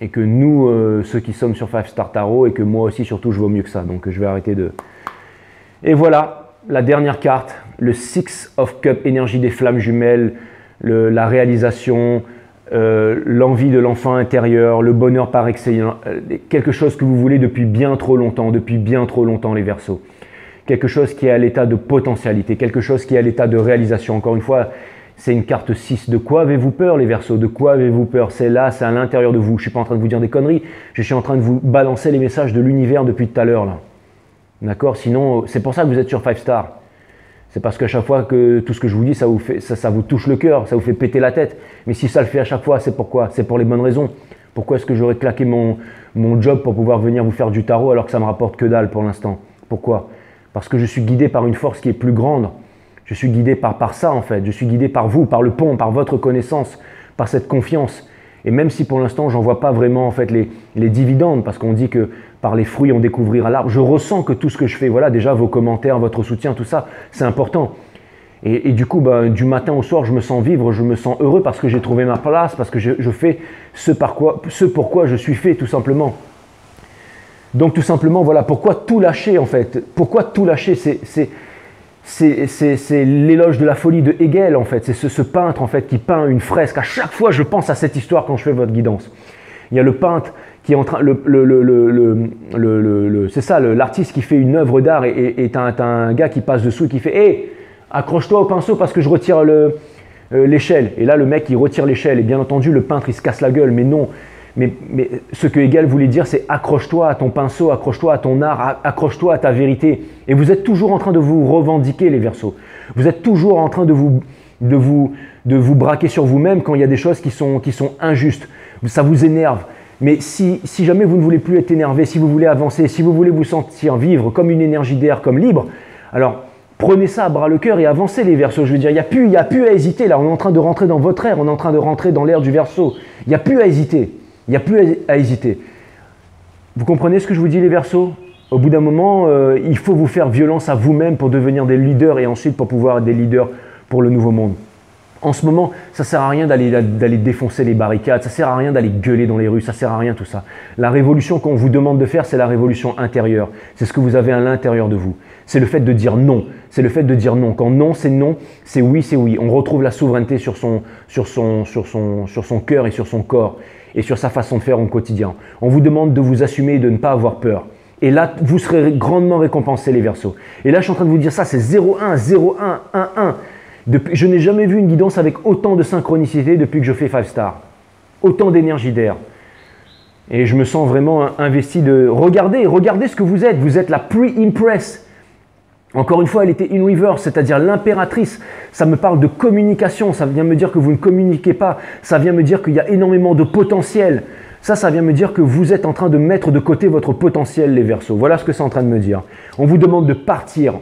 Et que nous, ceux qui sommes sur 5 Star Tarot, et que moi aussi, surtout, je vaux mieux que ça. Donc, je vais arrêter de... Et voilà, la dernière carte, le Six of Cups, énergie des flammes jumelles, la réalisation, l'envie de l'enfant intérieur, le bonheur par excellence, quelque chose que vous voulez depuis bien trop longtemps, les Verseaux. Quelque chose qui est à l'état de potentialité, quelque chose qui est à l'état de réalisation. Encore une fois, c'est une carte 6. De quoi avez-vous peur, les Verseaux? De quoi avez-vous peur? C'est là, c'est à l'intérieur de vous. Je ne suis pas en train de vous dire des conneries, je suis en train de vous balancer les messages de l'univers depuis tout à l'heure, là. D'accord? Sinon, c'est pour ça que vous êtes sur 5 Star. C'est parce qu'à chaque fois que tout ce que je vous dis, ça vous touche le cœur, ça vous fait péter la tête. Mais si ça le fait à chaque fois, c'est pourquoi? C'est pour les bonnes raisons. Pourquoi est-ce que j'aurais claqué mon job pour pouvoir venir vous faire du tarot alors que ça ne me rapporte que dalle pour l'instant? Pourquoi? Parce que je suis guidé par une force qui est plus grande. Je suis guidé par ça, en fait. Je suis guidé par vous, par le pont, par votre connaissance, par cette confiance. Et même si pour l'instant, j'en vois pas vraiment en fait les dividendes, parce qu'on dit que par les fruits, on découvrira l'arbre, je ressens que tout ce que je fais, voilà, déjà vos commentaires, votre soutien, tout ça, c'est important. Et du coup, du matin au soir, je me sens vivre, je me sens heureux parce que j'ai trouvé ma place, parce que je fais ce pourquoi je suis fait, tout simplement. Donc tout simplement, voilà, pourquoi tout lâcher en fait? Pourquoi tout lâcher? C'est l'éloge de la folie de Hegel en fait. C'est ce peintre en fait qui peint une fresque. À chaque fois, je pense à cette histoire quand je fais votre guidance. Il y a le peintre qui est en train, c'est ça, l'artiste qui fait une œuvre d'art et t'as un gars qui passe dessous et qui fait hey, accroche-toi au pinceau parce que je retire l'échelle. Et là, le mec il retire l'échelle et bien entendu, le peintre il se casse la gueule. Mais non. Mais ce que Hegel voulait dire, c'est accroche-toi à ton pinceau, accroche-toi à ton art, accroche-toi à ta vérité. Et vous êtes toujours en train de vous revendiquer, les Verseaux. Vous êtes toujours en train de vous braquer sur vous-même quand il y a des choses qui sont injustes. Ça vous énerve. Mais si jamais vous ne voulez plus être énervé, si vous voulez avancer, si vous voulez vous sentir vivre comme une énergie d'air, comme libre, alors prenez ça à bras le cœur et avancez, les Verseaux. Je veux dire, il n'y a plus à hésiter. Là, on est en train de rentrer dans votre ère, on est en train de rentrer dans l'ère du Verseau. Il n'y a plus à hésiter. Il n'y a plus à hésiter. Vous comprenez ce que je vous dis, les Verseaux? Au bout d'un moment, il faut vous faire violence à vous-même pour devenir des leaders et ensuite pour pouvoir être des leaders pour le nouveau monde. En ce moment, ça ne sert à rien d'aller défoncer les barricades, ça ne sert à rien d'aller gueuler dans les rues, ça ne sert à rien tout ça. La révolution qu'on vous demande de faire, c'est la révolution intérieure. C'est ce que vous avez à l'intérieur de vous. C'est le fait de dire non. C'est le fait de dire non. Quand non, c'est non, c'est oui, c'est oui. On retrouve la souveraineté sur son cœur et sur son corps et sur sa façon de faire au quotidien. On vous demande de vous assumer et de ne pas avoir peur. Et là, vous serez grandement récompensés, les Verseaux. Et là, je suis en train de vous dire ça, c'est 0-1, 0-1, 1-1. Je n'ai jamais vu une guidance avec autant de synchronicité depuis que je fais 5 Star. Autant d'énergie d'air. Et je me sens vraiment investi de... Regardez ce que vous êtes. Vous êtes la pre-impress. Encore une fois, elle était in reverse, c'est-à-dire l'impératrice. Ça me parle de communication. Ça vient me dire que vous ne communiquez pas. Ça vient me dire qu'il y a énormément de potentiel. Ça vient me dire que vous êtes en train de mettre de côté votre potentiel, les Verseaux. Voilà ce que c'est en train de me dire. On vous demande de partir.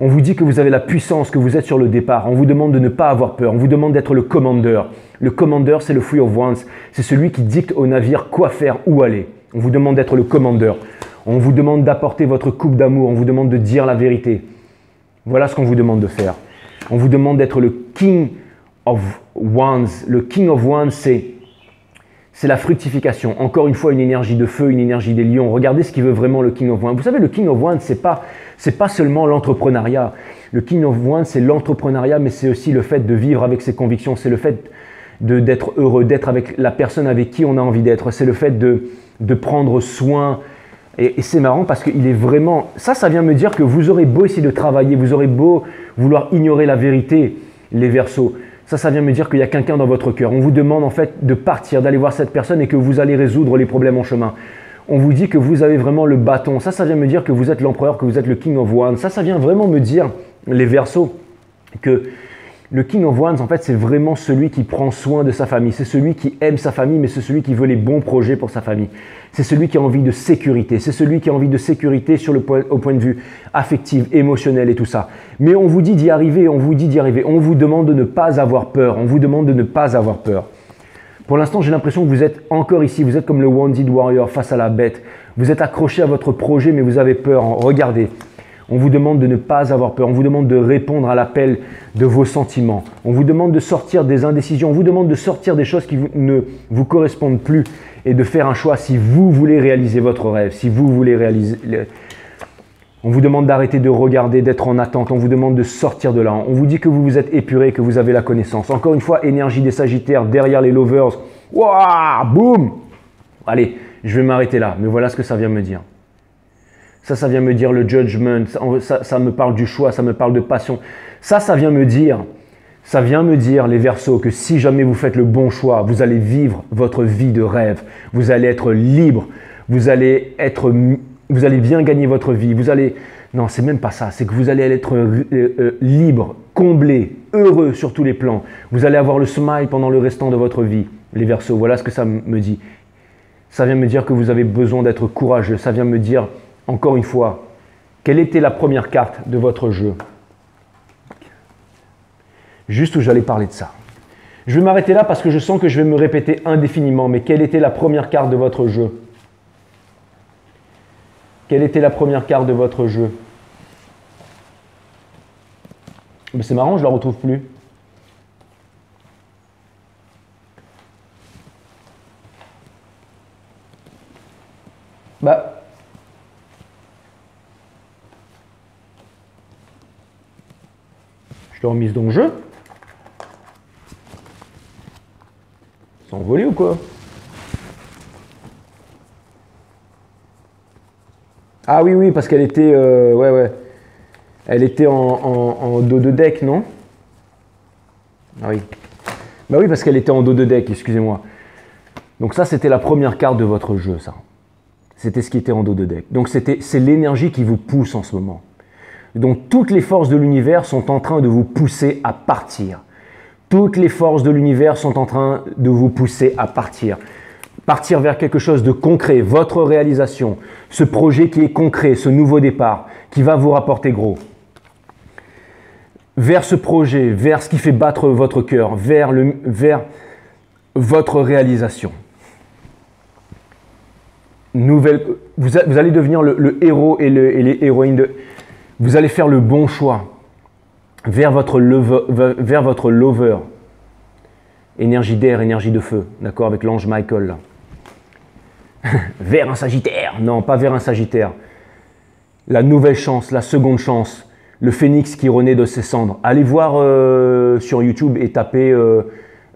On vous dit que vous avez la puissance, que vous êtes sur le départ. On vous demande de ne pas avoir peur. On vous demande d'être le commandeur. Le commandeur, c'est le Three of Wands. C'est celui qui dicte au navire quoi faire, où aller. On vous demande d'être le commandeur. On vous demande d'apporter votre coupe d'amour. On vous demande de dire la vérité. Voilà ce qu'on vous demande de faire. On vous demande d'être le King of Wands. Le King of Wands, c'est la fructification. Encore une fois, une énergie de feu, une énergie des lions. Regardez ce qu'il veut vraiment le King of Wands. Vous savez, le King of Wands, c'est pas seulement l'entrepreneuriat. Le King of Wands, c'est l'entrepreneuriat, mais c'est aussi le fait de vivre avec ses convictions. C'est le fait d'être heureux, d'être avec la personne avec qui on a envie d'être. C'est le fait de prendre soin. Et c'est marrant parce qu'il est vraiment... Ça vient me dire que vous aurez beau essayer de travailler, vous aurez beau vouloir ignorer la vérité, les Verseaux. Ça vient me dire qu'il y a quelqu'un dans votre cœur. On vous demande en fait de partir, d'aller voir cette personne et que vous allez résoudre les problèmes en chemin. On vous dit que vous avez vraiment le bâton. Ça vient me dire que vous êtes l'empereur, que vous êtes le King of Wands. Ça vient vraiment me dire, les Verseaux, que le King of Wands, en fait, c'est vraiment celui qui prend soin de sa famille. C'est celui qui aime sa famille, mais c'est celui qui veut les bons projets pour sa famille. C'est celui qui a envie de sécurité. C'est celui qui a envie de sécurité au point de vue affectif, émotionnel et tout ça. Mais on vous dit d'y arriver, on vous dit d'y arriver. On vous demande de ne pas avoir peur. On vous demande de ne pas avoir peur. Pour l'instant, j'ai l'impression que vous êtes encore ici. Vous êtes comme le Wounded Warrior face à la bête. Vous êtes accroché à votre projet, mais vous avez peur. Regardez. On vous demande de ne pas avoir peur. On vous demande de répondre à l'appel de vos sentiments. On vous demande de sortir des indécisions. On vous demande de sortir des choses qui ne vous correspondent plus et de faire un choix si vous voulez réaliser votre rêve, si vous voulez réaliser... On vous demande d'arrêter de regarder, d'être en attente. On vous demande de sortir de là. On vous dit que vous vous êtes épuré, que vous avez la connaissance. Encore une fois, énergie des Sagittaires derrière les lovers. Waouh, boum. Allez, je vais m'arrêter là. Mais voilà ce que ça vient me dire. Ça vient me dire le judgment, ça me parle du choix, ça me parle de passion. Ça vient me dire, les Verseaux, que si jamais vous faites le bon choix, vous allez vivre votre vie de rêve. Vous allez être libre, vous allez bien gagner votre vie. Non, c'est même pas ça, c'est que vous allez être libre, comblé, heureux sur tous les plans. Vous allez avoir le smile pendant le restant de votre vie, les Verseaux. Voilà ce que ça me dit. Ça vient me dire que vous avez besoin d'être courageux. Ça vient me dire... Encore une fois, quelle était la première carte de votre jeu? Juste où j'allais parler de ça. Je vais m'arrêter là parce que je sens que je vais me répéter indéfiniment. Mais quelle était la première carte de votre jeu? Quelle était la première carte de votre jeu? Mais c'est marrant, je ne la retrouve plus. Je l'ai remise dans le jeu. C'est envolé ou quoi? Ah oui, parce qu'elle était... ouais. Elle était en dos de deck, non? Ah oui. Bah oui, parce qu'elle était en dos de deck, excusez-moi. Donc ça, c'était la première carte de votre jeu, ça. C'était ce qui était en dos de deck. Donc c'est l'énergie qui vous pousse en ce moment. Donc toutes les forces de l'univers sont en train de vous pousser à partir. Toutes les forces de l'univers sont en train de vous pousser à partir. Partir vers quelque chose de concret, votre réalisation, ce projet qui est concret, ce nouveau départ, qui va vous rapporter gros. Vers ce projet, vers ce qui fait battre votre cœur, vers votre réalisation. Vous allez devenir le héros et les héroïnes de... Vous allez faire le bon choix vers votre lover. Énergie d'air, énergie de feu, d'accord, avec l'ange Michael là. Vers un Sagittaire, non, pas vers un Sagittaire. La nouvelle chance, la seconde chance, le phénix qui renaît de ses cendres. Allez voir sur YouTube et tapez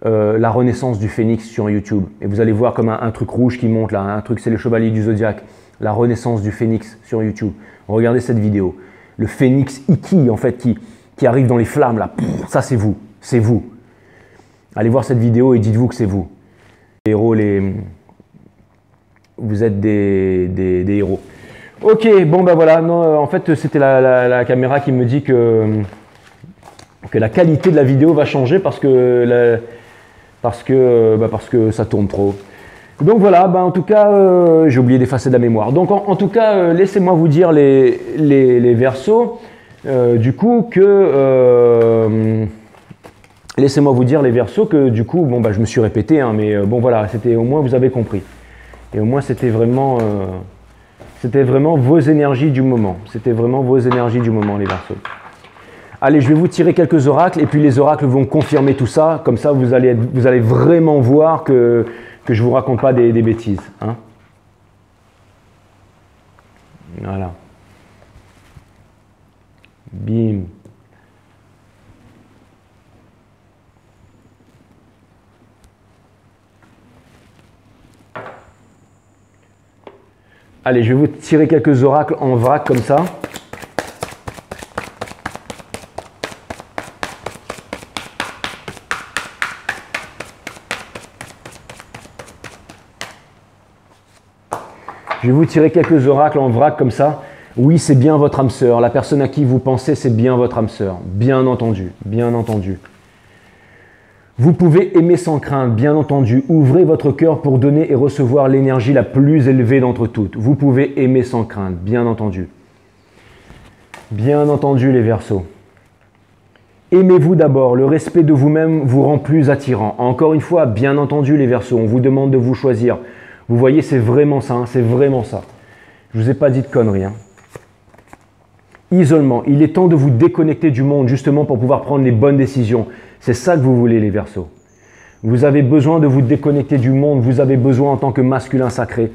la renaissance du phénix sur YouTube. Et vous allez voir comme un truc rouge qui monte là, un truc, c'est le chevalier du zodiaque. La renaissance du phénix sur YouTube. Regardez cette vidéo. Le phénix Iki, en fait, qui arrive dans les flammes, là. Ça, c'est vous. C'est vous. Allez voir cette vidéo et dites-vous que c'est vous. Les héros, vous êtes des héros. Ok, bon ben voilà, non, en fait c'était la caméra qui me dit que la qualité de la vidéo va changer parce que ça tourne trop. Donc voilà, en tout cas, j'ai oublié d'effacer de la mémoire. Donc en tout cas, laissez-moi vous dire les Verseaux, du coup laissez-moi vous dire les Verseaux que du coup, je me suis répété, hein, mais bon voilà, c'était au moins vous avez compris. Et au moins c'était vraiment vos énergies du moment. C'était vraiment vos énergies du moment, les Verseaux. Allez, je vais vous tirer quelques oracles et puis les oracles vont confirmer tout ça. Comme ça, vous allez vraiment voir que je ne vous raconte pas des bêtises. Hein. Voilà. Bim. Allez, je vais vous tirer quelques oracles en vrac comme ça. Je vais vous tirer quelques oracles en vrac comme ça. Oui, c'est bien votre âme sœur. La personne à qui vous pensez, c'est bien votre âme sœur. Bien entendu, bien entendu. Vous pouvez aimer sans crainte, bien entendu. Ouvrez votre cœur pour donner et recevoir l'énergie la plus élevée d'entre toutes. Vous pouvez aimer sans crainte, bien entendu. Bien entendu, les Verseaux. Aimez-vous d'abord. Le respect de vous-même vous rend plus attirant. Encore une fois, bien entendu, les Verseaux. On vous demande de vous choisir. Vous voyez, c'est vraiment ça, hein, c'est vraiment ça. Je ne vous ai pas dit de conneries. Hein. Isolement. Il est temps de vous déconnecter du monde justement pour pouvoir prendre les bonnes décisions. C'est ça que vous voulez, les Verseaux. Vous avez besoin de vous déconnecter du monde. Vous avez besoin en tant que masculin sacré.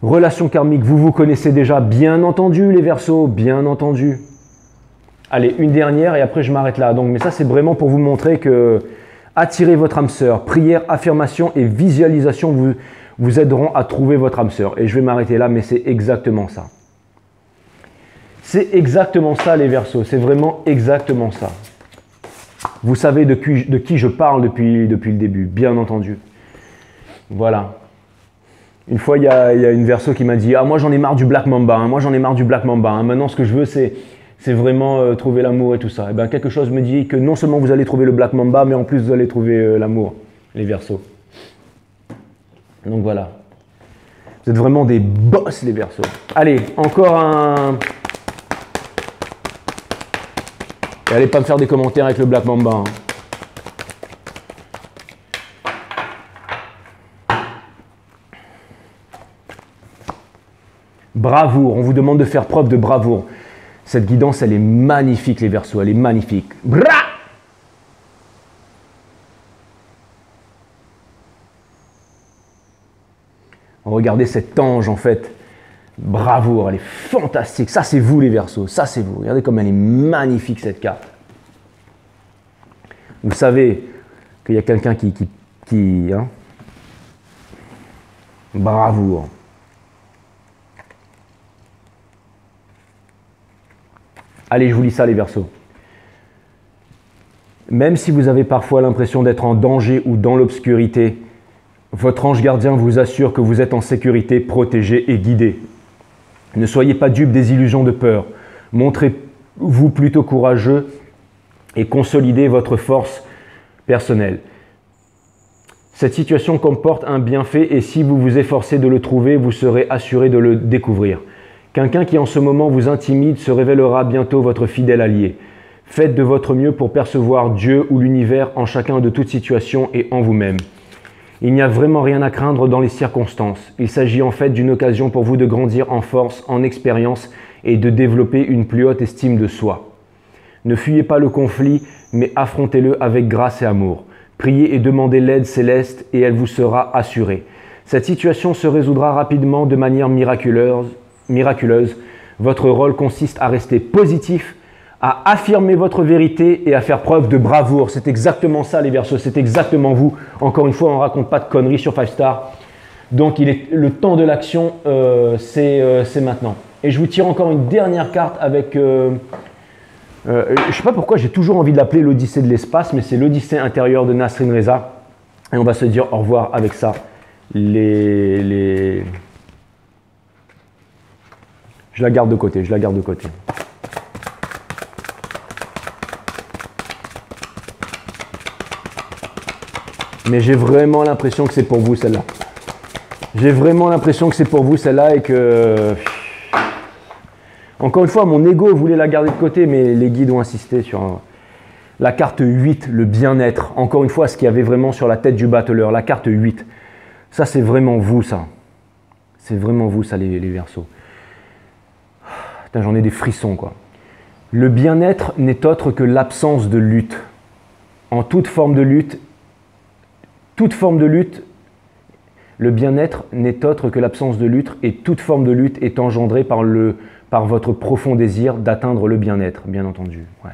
Relation karmique, vous vous connaissez déjà. Bien entendu, les Verseaux, bien entendu. Allez, une dernière et après je m'arrête là. Donc, mais ça, c'est vraiment pour vous montrer que attirez votre âme sœur. Prière, affirmation et visualisation vous aideront à trouver votre âme sœur. Et je vais m'arrêter là, mais c'est exactement ça. C'est exactement ça, les Verseaux. C'est vraiment exactement ça. Vous savez de qui je parle depuis le début, bien entendu. Voilà. Une fois, il y a une Verseau qui m'a dit « Ah, moi, j'en ai marre du Black Mamba. Hein, moi, j'en ai marre du Black Mamba. Hein. Maintenant, ce que je veux, c'est vraiment trouver l'amour et tout ça. » Et bien, quelque chose me dit que non seulement vous allez trouver le Black Mamba, mais en plus, vous allez trouver l'amour, les Verseaux. Donc voilà. Vous êtes vraiment des boss, les Verseaux. Allez, encore un... Et allez pas me faire des commentaires avec le Black Mamba. Hein. Bravoure. On vous demande de faire preuve de bravoure. Cette guidance, elle est magnifique, les Verseaux. Elle est magnifique. Bra! Regardez cet ange, en fait. Bravoure, elle est fantastique. Ça, c'est vous, les Verseaux. Ça, c'est vous. Regardez comme elle est magnifique, cette carte. Vous savez qu'il y a quelqu'un qui hein? Bravoure. Allez, je vous lis ça, les Verseaux. Même si vous avez parfois l'impression d'être en danger ou dans l'obscurité, votre ange gardien vous assure que vous êtes en sécurité, protégé et guidé. Ne soyez pas dupe des illusions de peur. Montrez-vous plutôt courageux et consolidez votre force personnelle. Cette situation comporte un bienfait et si vous vous efforcez de le trouver, vous serez assuré de le découvrir. Quelqu'un qui en ce moment vous intimide se révélera bientôt votre fidèle allié. Faites de votre mieux pour percevoir Dieu ou l'univers en chacun de toutes situations et en vous-même. Il n'y a vraiment rien à craindre dans les circonstances. Il s'agit en fait d'une occasion pour vous de grandir en force, en expérience et de développer une plus haute estime de soi. Ne fuyez pas le conflit, mais affrontez-le avec grâce et amour. Priez et demandez l'aide céleste et elle vous sera assurée. Cette situation se résoudra rapidement de manière miraculeuse. Votre rôle consiste à rester positif, à affirmer votre vérité et à faire preuve de bravoure. C'est exactement ça, les Verseaux, c'est exactement vous. Encore une fois, on ne raconte pas de conneries sur 5 Star. Donc, le temps de l'action, c'est maintenant. Et je vous tire encore une dernière carte avec... je ne sais pas pourquoi j'ai toujours envie de l'appeler l'Odyssée de l'espace, mais c'est l'Odyssée intérieure de Nasrin Reza. Et on va se dire au revoir avec ça, Je la garde de côté, je la garde de côté. Mais j'ai vraiment l'impression que c'est pour vous celle-là. J'ai vraiment l'impression que c'est pour vous celle-là et que... Encore une fois, mon ego voulait la garder de côté, mais les guides ont insisté sur la carte 8, le bien-être. Encore une fois, ce qu'il y avait vraiment sur la tête du battleur, la carte 8. Ça, c'est vraiment vous, ça. C'est vraiment vous, ça, les Verseaux. Putain, j'en ai des frissons, quoi. Le bien-être n'est autre que l'absence de lutte. En toute forme de lutte, le bien-être n'est autre que l'absence de lutte et toute forme de lutte est engendrée par votre profond désir d'atteindre le bien-être, bien entendu. Ouais.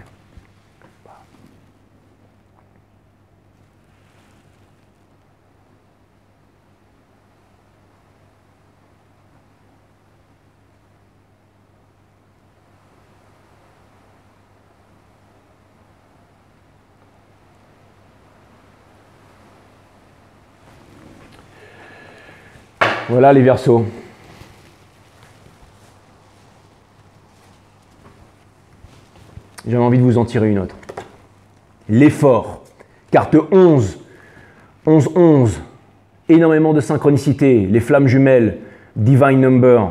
Voilà les Verseaux. J'avais envie de vous en tirer une autre. L'effort. Carte 11. 11-11. Énormément de synchronicité. Les flammes jumelles. Divine Number.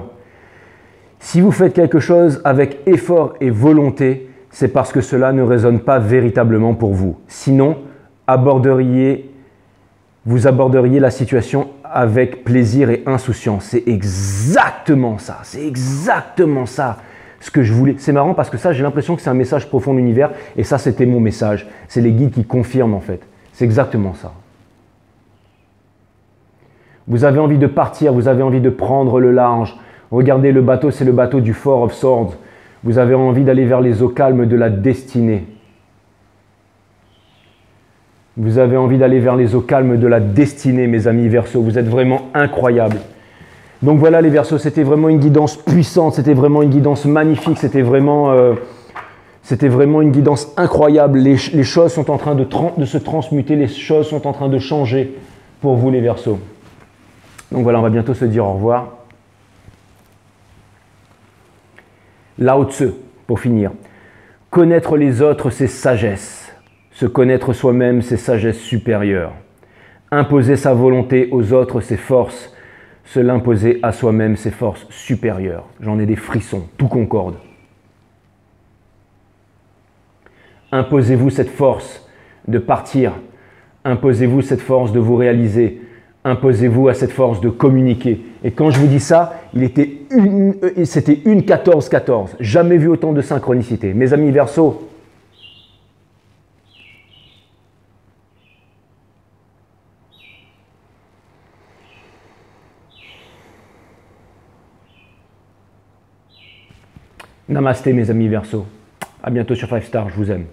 Si vous faites quelque chose avec effort et volonté, c'est parce que cela ne résonne pas véritablement pour vous. Sinon, vous aborderiez la situation avec plaisir et insouciance. C'est exactement ça. C'est exactement ça ce que je voulais. C'est marrant parce que ça, j'ai l'impression que c'est un message profond de l'univers. Et ça, c'était mon message. C'est les guides qui confirment en fait. C'est exactement ça. Vous avez envie de partir, vous avez envie de prendre le large. Regardez, le bateau, c'est le bateau du Four of Swords. Vous avez envie d'aller vers les eaux calmes de la destinée. Vous avez envie d'aller vers les eaux calmes de la destinée, mes amis Verseaux. Vous êtes vraiment incroyables. Donc voilà les Verseaux, c'était vraiment une guidance puissante, c'était vraiment une guidance magnifique, c'était vraiment une guidance incroyable. Les choses sont en train de se transmuter, les choses sont en train de changer pour vous les Verseaux. Donc voilà, on va bientôt se dire au revoir. Lao Tzu, pour finir. Connaître les autres, c'est sagesse. Se connaître soi-même, c'est sagesse supérieure. Imposer sa volonté aux autres, c'est force. Se l'imposer à soi-même, c'est force supérieure. J'en ai des frissons, tout concorde. Imposez-vous cette force de partir. Imposez-vous cette force de vous réaliser. Imposez-vous à cette force de communiquer. Et quand je vous dis ça, c'était une 14-14. Jamais vu autant de synchronicité. Mes amis Verseaux, namasté mes amis Verseaux. À bientôt sur 5 Star, je vous aime.